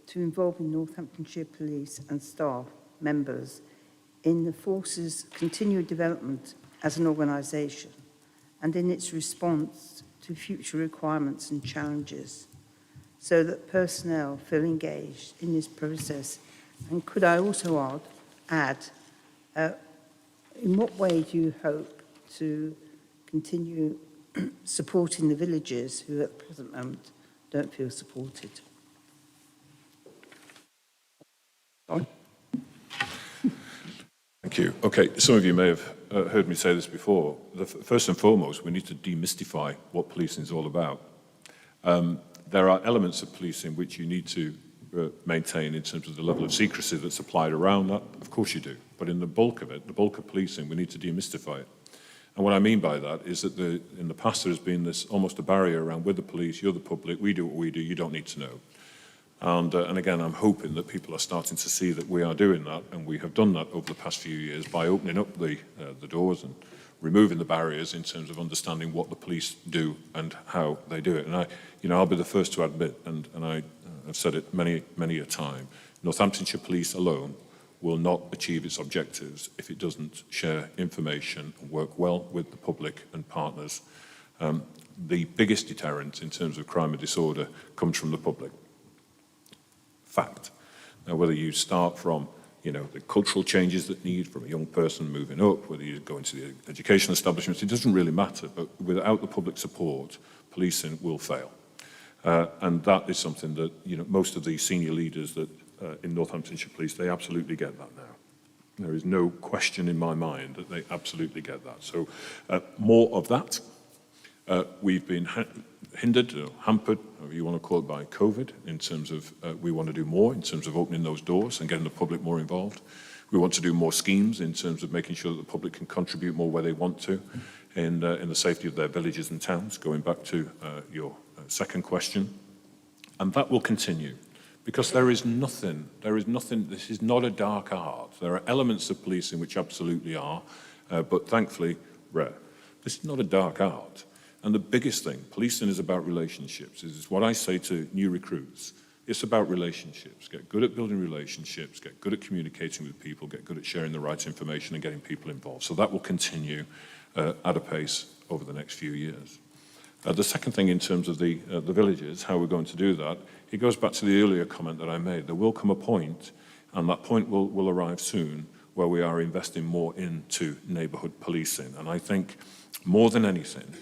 S16: to involving Northamptonshire Police and staff members in the force's continued development as an organisation and in its response to future requirements and challenges, so that personnel feel engaged in this process? And could I also add, in what way do you hope to continue supporting the villagers who at the present moment don't feel supported?
S9: Thank you. Okay, some of you may have heard me say this before. First and foremost, we need to demystify what policing is all about. There are elements of policing which you need to maintain in terms of the level of secrecy that's applied around that. Of course you do. But in the bulk of it, the bulk of policing, we need to demystify it. And what I mean by that is that in the past there has been this almost a barrier around, we're the police, you're the public, we do what we do, you don't need to know. And again, I'm hoping that people are starting to see that we are doing that, and we have done that over the past few years by opening up the doors and removing the barriers in terms of understanding what the police do and how they do it. And I'll be the first to admit, and I've said it many a time, Northamptonshire Police alone will not achieve its objectives if it doesn't share information and work well with the public and partners. The biggest deterrent in terms of crime and disorder comes from the public. Fact. Now, whether you start from, the cultural changes that need from a young person moving up, whether you go into the education establishments, it doesn't really matter. But without the public support, policing will fail. And that is something that, most of the senior leaders that in Northamptonshire Police, they absolutely get that now. There is no question in my mind that they absolutely get that. So more of that. We've been hindered or hampered, however you want to call it, by COVID in terms of we want to do more in terms of opening those doors and getting the public more involved. We want to do more schemes in terms of making sure that the public can contribute more where they want to in the safety of their villages and towns, going back to your second question. And that will continue. Because there is nothing, this is not a dark art. There are elements of policing which absolutely are, but thankfully rare. This is not a dark art. And the biggest thing, policing is about relationships. This is what I say to new recruits. It's about relationships. Get good at building relationships, get good at communicating with people, get good at sharing the right information and getting people involved. So that will continue at a pace over the next few years. The second thing in terms of the villages, how we're going to do that, it goes back to the earlier comment that I made. There will come a point, and that point will arrive soon, where we are investing more into neighbourhood policing. And I think more than anything,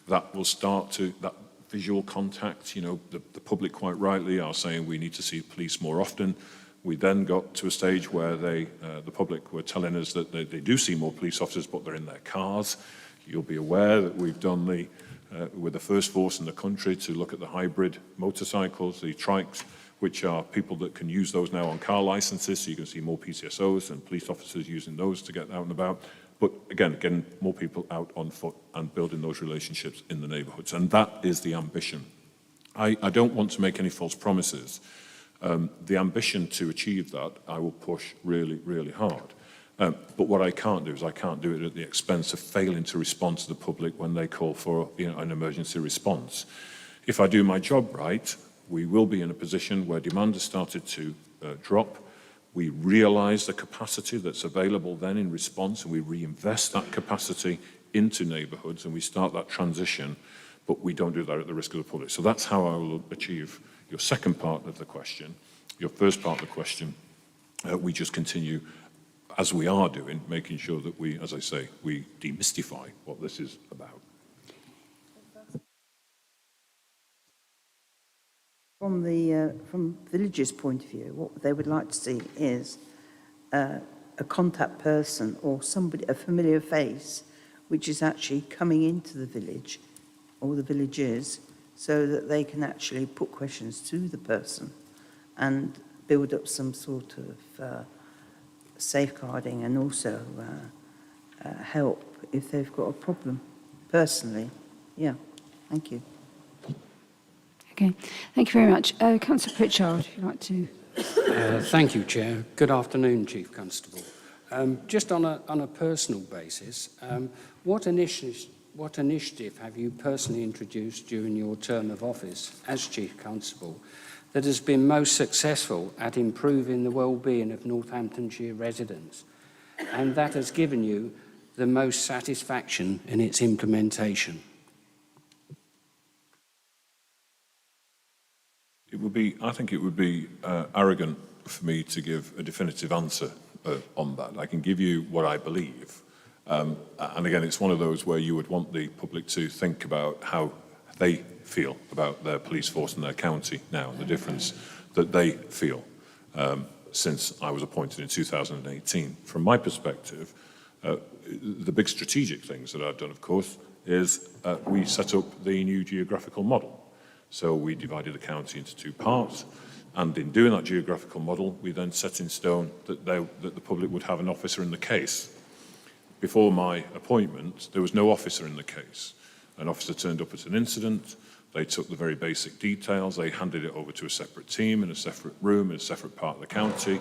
S9: that will start to, that visual contact, the public quite rightly are saying we need to see police more often. We then got to a stage where the public were telling us that they do see more police officers, but they're in their cars. You'll be aware that we've done we're the first force in the country to look at the hybrid motorcycles, the trikes, which are people that can use those now on car licenses, so you can see more PCSOs and police officers using those to get out and about. But again, getting more people out on foot and building those relationships in the neighbourhoods. And that is the ambition. I don't want to make any false promises. The ambition to achieve that, I will push really, really hard. But what I can't do is I can't do it at the expense of failing to respond to the public when they call for an emergency response. If I do my job right, we will be in a position where demand has started to drop. We realise the capacity that's available then in response, and we reinvest that capacity into neighbourhoods, and we start that transition, but we don't do that at the risk of the public. So that's how I will achieve your second part of the question. Your first part of the question, we just continue, as we are doing, making sure that we, as I say, we demystify what this is about.
S16: From villagers' point of view, what they would like to see is a contact person or somebody, a familiar face, which is actually coming into the village or the villages, so that they can actually put questions to the person and build up some sort of safeguarding and also help if they've got a problem personally. Yeah, thank you.
S1: Okay, thank you very much. Councillor Pritchard, if you'd like to.
S4: Thank you, Chair. Good afternoon, Chief Constable. Just on a personal basis, what initiative have you personally introduced during your term of office as Chief Constable that has been most successful at improving the well-being of Northamptonshire residents, and that has given you the most satisfaction in its implementation?
S9: I think it would be arrogant for me to give a definitive answer on that. I can give you what I believe. And again, it's one of those where you would want the public to think about how they feel about their police force in their county now, and the difference that they feel since I was appointed in 2018. From my perspective, the big strategic things that I've done, of course, is we set up the new geographical model. So we divided the county into two parts, and in doing that geographical model, we then set in stone that the public would have an officer in the case. Before my appointment, there was no officer in the case. An officer turned up at an incident, they took the very basic details, they handed it over to a separate team in a separate room in a separate part of the county.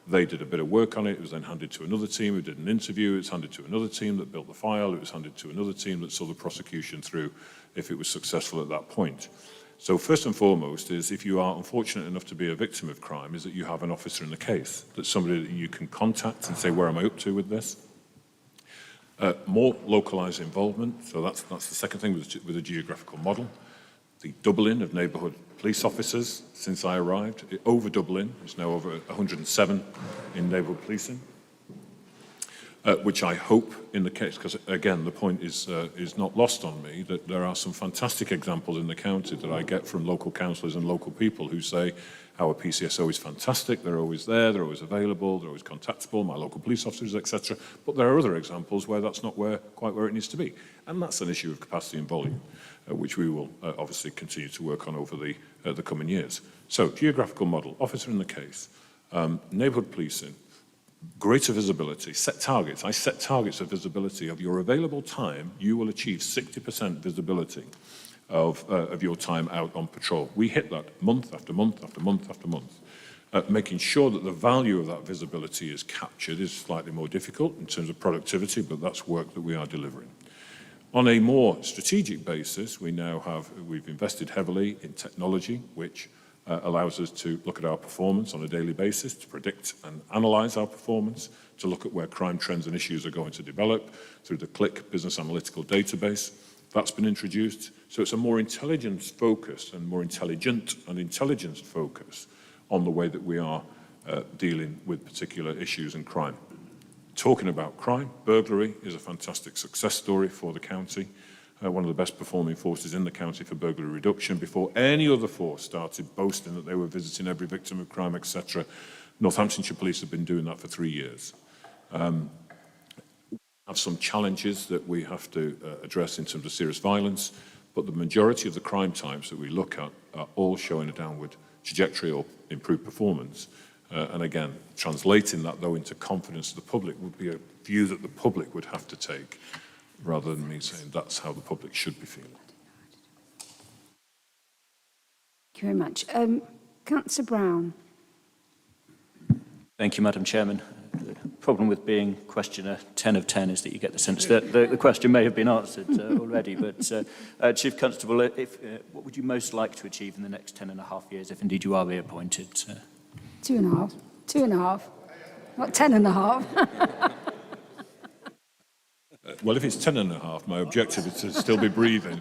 S9: They did a bit of work on it, it was then handed to another team who did an interview, it was handed to another team that built the file, it was handed to another team that saw the prosecution through if it was successful at that point. So first and foremost is, if you are unfortunate enough to be a victim of crime, is that you have an officer in the case, that's somebody that you can contact and say, where am I up to with this? More localised involvement, so that's the second thing with the geographical model. The doubling of neighbourhood police officers since I arrived, over doubling, it's now over 107 in neighbourhood policing. Which I hope in the case, because again, the point is not lost on me, that there are some fantastic examples in the county that I get from local councillors and local people who say, our PCSO is fantastic, they're always there, they're always available, they're always contactable, my local police officers, etc. But there are other examples where that's not quite where it needs to be. And that's an issue of capacity and volume, which we will obviously continue to work on over the coming years. So, geographical model, officer in the case, neighbourhood policing, greater visibility, set targets. I set targets of visibility. Of your available time, you will achieve 60% visibility of your time out on patrol. We hit that month after month after month after month. Making sure that the value of that visibility is captured is slightly more difficult in terms of productivity, but that's work that we are delivering. On a more strategic basis, we've invested heavily in technology, which allows us to look at our performance on a daily basis, to predict and analyse our performance, to look at where crime trends and issues are going to develop through the CLIC business analytical database. That's been introduced. So it's a more intelligence focus and more intelligent and intelligence focus on the way that we are dealing with particular issues and crime. Talking about crime, burglary is a fantastic success story for the county. One of the best performing forces in the county for burglary reduction. Before any other force started boasting that they were visiting every victim of crime, etc., Northamptonshire Police have been doing that for 3 years. Have some challenges that we have to address in terms of serious violence, but the majority of the crime types that we look at are all showing a downward trajectory or improved performance. And again, translating that, though, into confidence of the public would be a view that the public would have to take, rather than me saying that's how the public should be feeling.
S1: Thank you very much. Councillor Brown.
S10: Thank you, Madam Chairman. The problem with being questioner 10 of 10 is that you get the sense that the question may have been answered already. But Chief Constable, what would you most like to achieve in the next 10.5 years, if indeed you are reappointed?
S1: 2.5. 2.5. Not 10.5.
S9: Well, if it's 10.5, my objective is to still be breathing.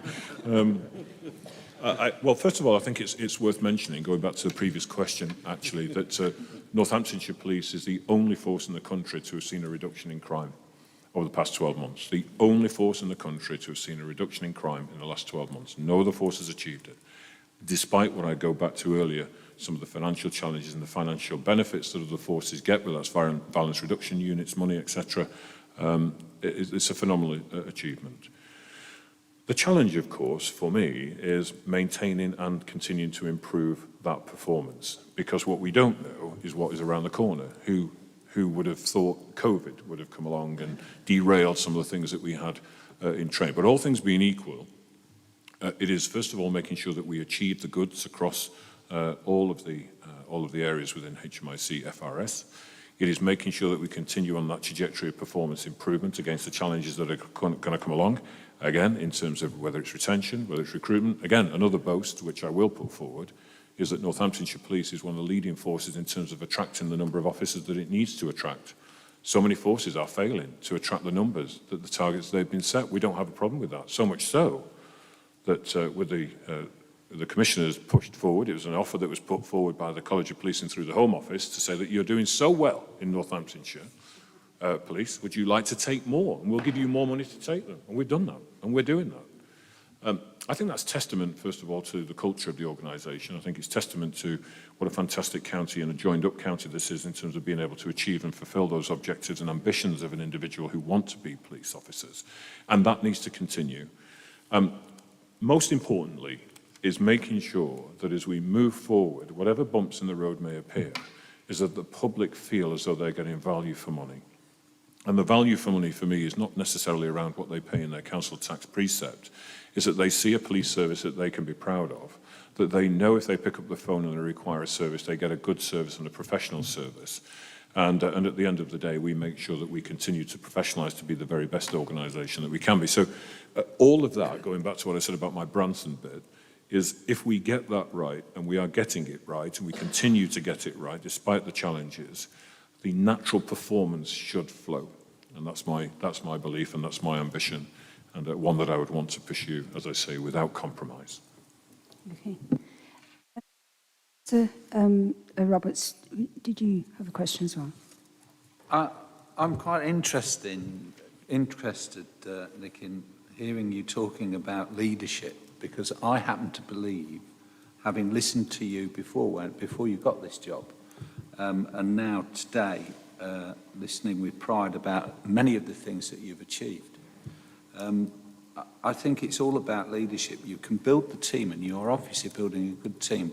S9: Well, first of all, I think it's worth mentioning, going back to the previous question, actually, that Northamptonshire Police is the only force in the country to have seen a reduction in crime over the past 12 months. The only force in the country to have seen a reduction in crime in the last 12 months. No other force has achieved it. Despite what I go back to earlier, some of the financial challenges and the financial benefits that other forces get, whether that's violence reduction units, money, etc., it's a phenomenal achievement. The challenge, of course, for me is maintaining and continuing to improve that performance, because what we don't know is what is around the corner. Who would have thought COVID would have come along and derailed some of the things that we had in train? But all things being equal, it is first of all making sure that we achieve the goods across all of the areas within HMIC FRS. It is making sure that we continue on that trajectory of performance improvement against the challenges that are going to come along. Again, in terms of whether it's retention, whether it's recruitment. Again, another boast, which I will put forward, is that Northamptonshire Police is one of the leading forces in terms of attracting the number of officers that it needs to attract. So many forces are failing to attract the numbers, that the targets they've been set. We don't have a problem with that. So much so that with the Commissioners pushed forward, it was an offer that was put forward by the College of Police and through the Home Office to say that you're doing so well in Northamptonshire Police, would you like to take more? And we'll give you more money to take them. And we've done that, and we're doing that. I think that's testament, first of all, to the culture of the organisation. I think it's testament to what a fantastic county and a joined-up county this is in terms of being able to achieve and fulfil those objectives and ambitions of an individual who want to be police officers. And that needs to continue. Most importantly, is making sure that as we move forward, whatever bumps in the road may appear, is that the public feel as though they're getting value for money. And the value for money for me is not necessarily around what they pay in their council tax precept, is that they see a police service that they can be proud of, that they know if they pick up the phone and they require a service, they get a good service and a professional service. And at the end of the day, we make sure that we continue to professionalise to be the very best organisation that we can be. So all of that, going back to what I said about my Branson bit, is if we get that right, and we are getting it right, and we continue to get it right, despite the challenges, the natural performance should flow. And that's my belief, and that's my ambition, and one that I would want to pursue, as I say, without compromise.
S1: Okay. So, Roberts, did you have a question as well?
S5: I'm quite interested, Nick, in hearing you talking about leadership, because I happen to believe, having listened to you before you got this job, and now today, listening with pride about many of the things that you've achieved, I think it's all about leadership. You can build the team, and you're obviously building a good team,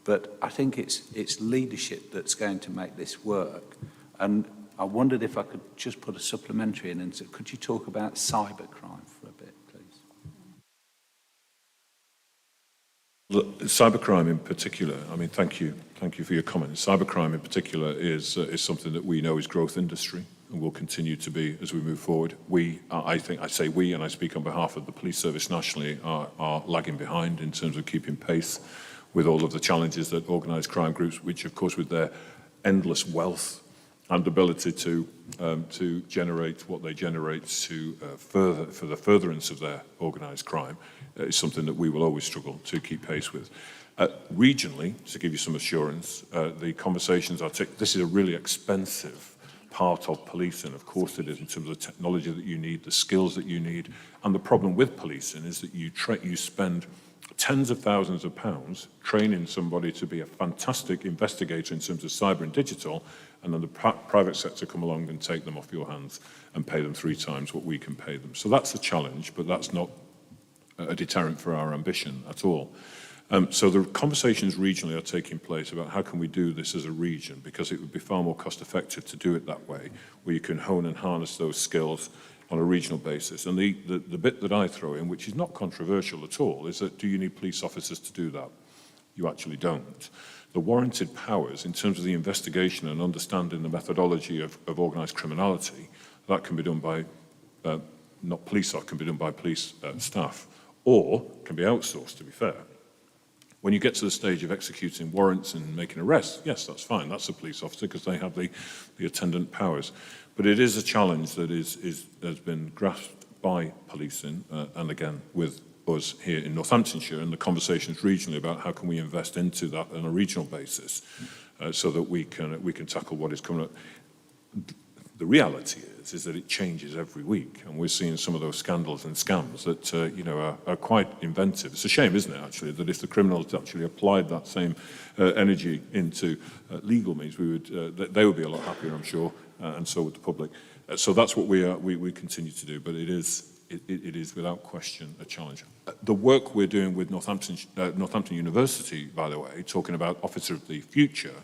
S5: but I think it's leadership that's going to make this work. And I wondered if I could just put a supplementary in, and so could you talk about cybercrime for a bit, please?
S9: Look, cybercrime in particular, I mean, thank you for your comment. Cybercrime in particular is something that we know is growth industry and will continue to be as we move forward. I say we, and I speak on behalf of the police service nationally, are lagging behind in terms of keeping pace with all of the challenges that organised crime groups, which of course with their endless wealth and ability to generate what they generate for the furtherance of their organised crime, is something that we will always struggle to keep pace with. Regionally, to give you some assurance, the conversations this is a really expensive part of policing, of course it is, in terms of the technology that you need, the skills that you need. And the problem with policing is that you spend tens of thousands of pounds training somebody to be a fantastic investigator in terms of cyber and digital, and then the private sector come along and take them off your hands and pay them 3 times what we can pay them. So that's a challenge, but that's not a deterrent for our ambition at all. So the conversations regionally are taking place about how can we do this as a region, because it would be far more cost effective to do it that way, where you can hone and harness those skills on a regional basis. And the bit that I throw in, which is not controversial at all, is that do you need police officers to do that? You actually don't. The warranted powers in terms of the investigation and understanding the methodology of organised criminality, that can be done by, not police, that can be done by police staff, or can be outsourced, to be fair. When you get to the stage of executing warrants and making arrests, yes, that's fine. That's a police officer because they have the attendant powers. But it is a challenge that has been grasped by policing, and again, with us here in Northamptonshire, and the conversations regionally about how can we invest into that on a regional basis, so that we can tackle what is coming up. The reality is that it changes every week, and we're seeing some of those scandals and scams that are quite inventive. It's a shame, isn't it, actually, that if the criminals actually applied that same energy into legal means, they would be a lot happier, I'm sure, and so would the public. So that's what we continue to do, but it is without question a challenge. The work we're doing with Northampton University, by the way, talking about Officer of the Future,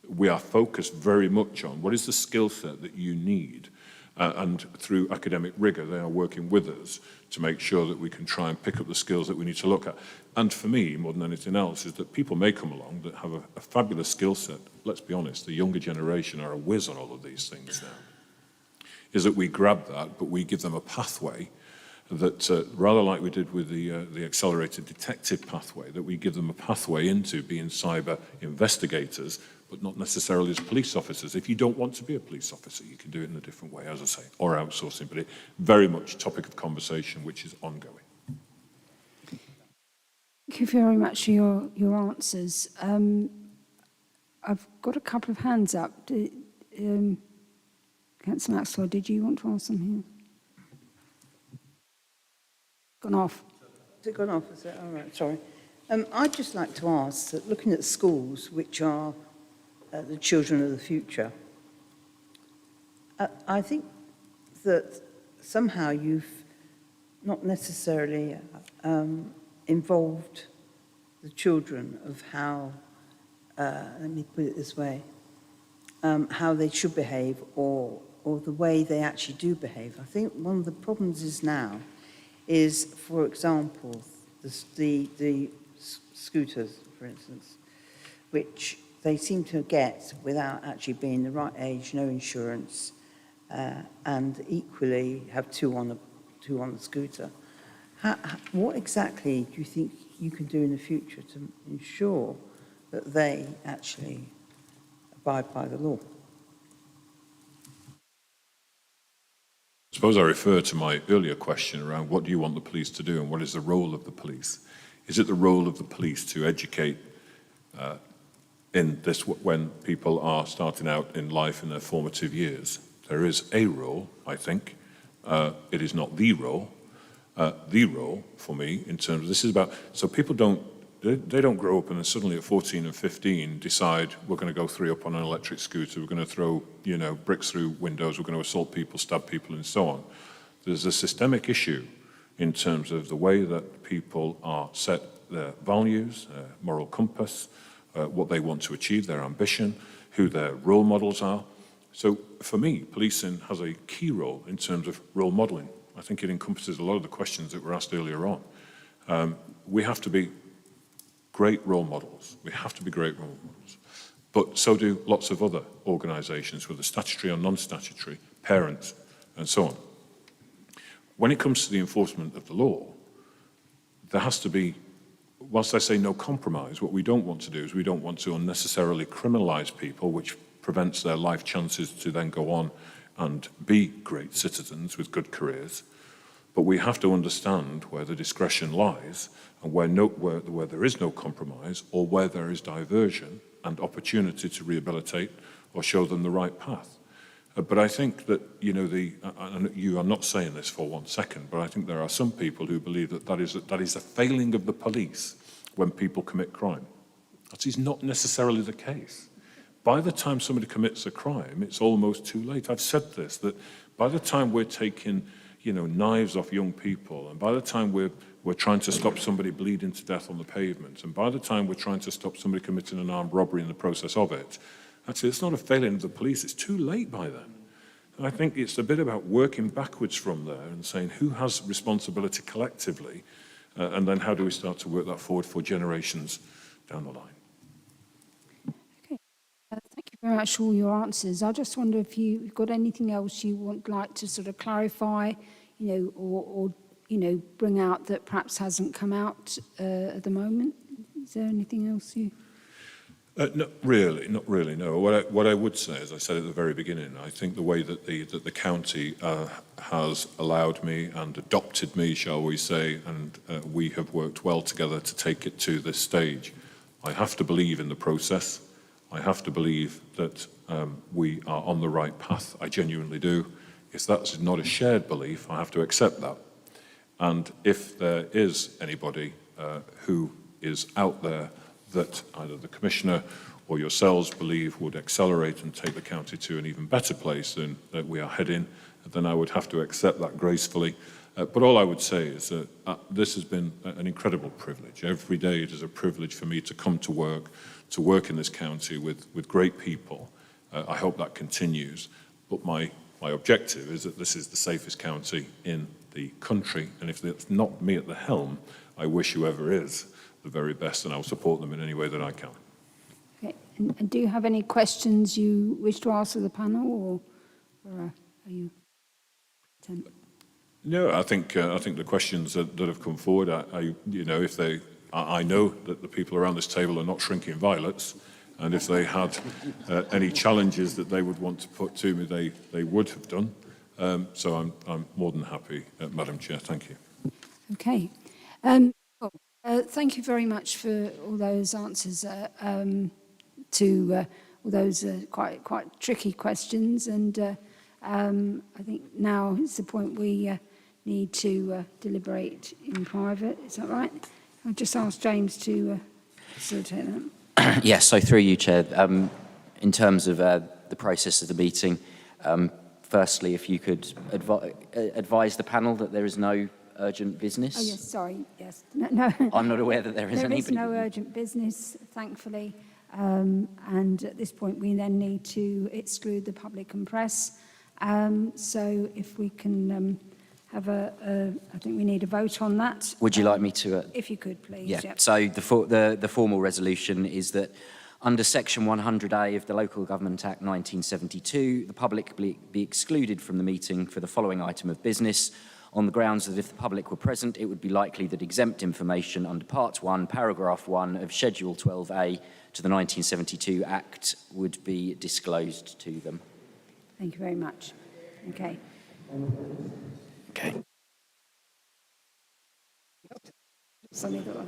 S9: we are focused very much on what is the skill set that you need, and through academic rigour they are working with us to make sure that we can try and pick up the skills that we need to look at. And for me, more than anything else, is that people may come along that have a fabulous skill set. Let's be honest, the younger generation are a whiz on all of these things now. Is that we grab that, but we give them a pathway that, rather like we did with the accelerated detective pathway, that we give them a pathway into being cyber investigators, but not necessarily as police officers. If you don't want to be a police officer, you can do it in a different way, as I say, or outsourcing, but it very much topic of conversation, which is ongoing.
S1: Thank you very much for your answers. I've got a couple of hands up. Councillor Maxwell, did you want to ask something? Gone off.
S16: Has it gone off? Is it? All right, sorry. I'd just like to ask that looking at schools, which are the children of the future, I think that somehow you've not necessarily involved the children of how, let me put it this way, how they should behave or the way they actually do behave. I think one of the problems is now is, for example, the scooters, for instance, which they seem to get without actually being the right age, no insurance, and equally have two on the scooter. What exactly do you think you can do in the future to ensure that they actually abide by the law?
S9: I suppose I refer to my earlier question around what do you want the police to do and what is the role of the police? Is it the role of the police to educate in this when people are starting out in life in their formative years? There is a role, I think. It is not the role. The role for me in terms of this is about, so people they don't grow up and then suddenly at 14 and 15 decide we're going to go 3 up on an electric scooter, we're going to throw, bricks through windows, we're going to assault people, stab people and so on. There's a systemic issue in terms of the way that people are set their values, moral compass, what they want to achieve, their ambition, who their role models are. So for me, policing has a key role in terms of role modelling. I think it encompasses a lot of the questions that were asked earlier on. We have to be great role models. We have to be great role models. But so do lots of other organisations, whether statutory or non-statutory, parents, and so on. When it comes to the enforcement of the law, there has to be, whilst I say no compromise, what we don't want to do is we don't want to unnecessarily criminalise people, which prevents their life chances to then go on and be great citizens with good careers. But we have to understand where the discretion lies and where there is no compromise or where there is diversion and opportunity to rehabilitate or show them the right path. But I think that, you know, and you are not saying this for 1 second, but I think there are some people who believe that that is a failing of the police when people commit crime. That is not necessarily the case. By the time somebody commits a crime, it's almost too late. I've said this, that by the time we're taking, you know, knives off young people, and by the time we're trying to stop somebody bleeding to death on the pavement, and by the time we're trying to stop somebody committing an armed robbery in the process of it, actually, it's not a failing of the police. It's too late by then. And I think it's a bit about working backwards from there and saying who has responsibility collectively, and then how do we start to work that forward for generations down the line.
S1: Okay. Thank you very much for all your answers. I just wonder if you've got anything else you would like to sort of clarify, you know, or you know, bring out that perhaps hasn't come out at the moment. Is there anything else you...
S9: Not really, no. What I would say, as I said at the very beginning, I think the way that the county has allowed me and adopted me, shall we say, and we have worked well together to take it to this stage. I have to believe in the process. I have to believe that we are on the right path. I genuinely do. If that's not a shared belief, I have to accept that. And if there is anybody who is out there that either the Commissioner or yourselves believe would accelerate and take the county to an even better place than we are heading, then I would have to accept that gracefully. But all I would say is that this has been an incredible privilege. Every day it is a privilege for me to come to work in this county with great people. I hope that continues. But my objective is that this is the safest county in the country. And if it's not me at the helm, I wish whoever is the very best, and I'll support them in any way that I can.
S1: Okay. And do you have any questions you wish to ask of the panel, or are you content?
S9: No, I think the questions that have come forward, you know, if they, I know that the people around this table are not shrinking violets, and if they had any challenges that they would want to put to me, they would have done. So I'm more than happy, Madam Chair. Thank you.
S1: Okay. Thank you very much for all those answers to all those quite tricky questions, and I think now is the point we need to deliberate in private. Is that right? I'll just ask James to facilitate that.
S2: Yes, so through you, Chair, in terms of the process of the meeting, firstly, if you could advise the panel that there is no urgent business.
S1: Oh, yes, sorry, yes. No.
S2: I'm not aware that there is any.
S1: There is no urgent business, thankfully, and at this point we then need to exclude the public and press. So if we can have I think we need a vote on that.
S2: Would you like me to?
S1: If you could, please.
S2: Yeah,
S1: yep.
S2: so the formal resolution is that under Section 100A of the Local Government Act 1972, the public be excluded from the meeting for the following item of business, on the grounds that if the public were present, it would be likely that exempt information under Part 1, Paragraph 1 of Schedule 12A to the 1972 Act would be disclosed to them.
S1: Thank you very much. Okay.
S2: Okay.
S1: Something like that.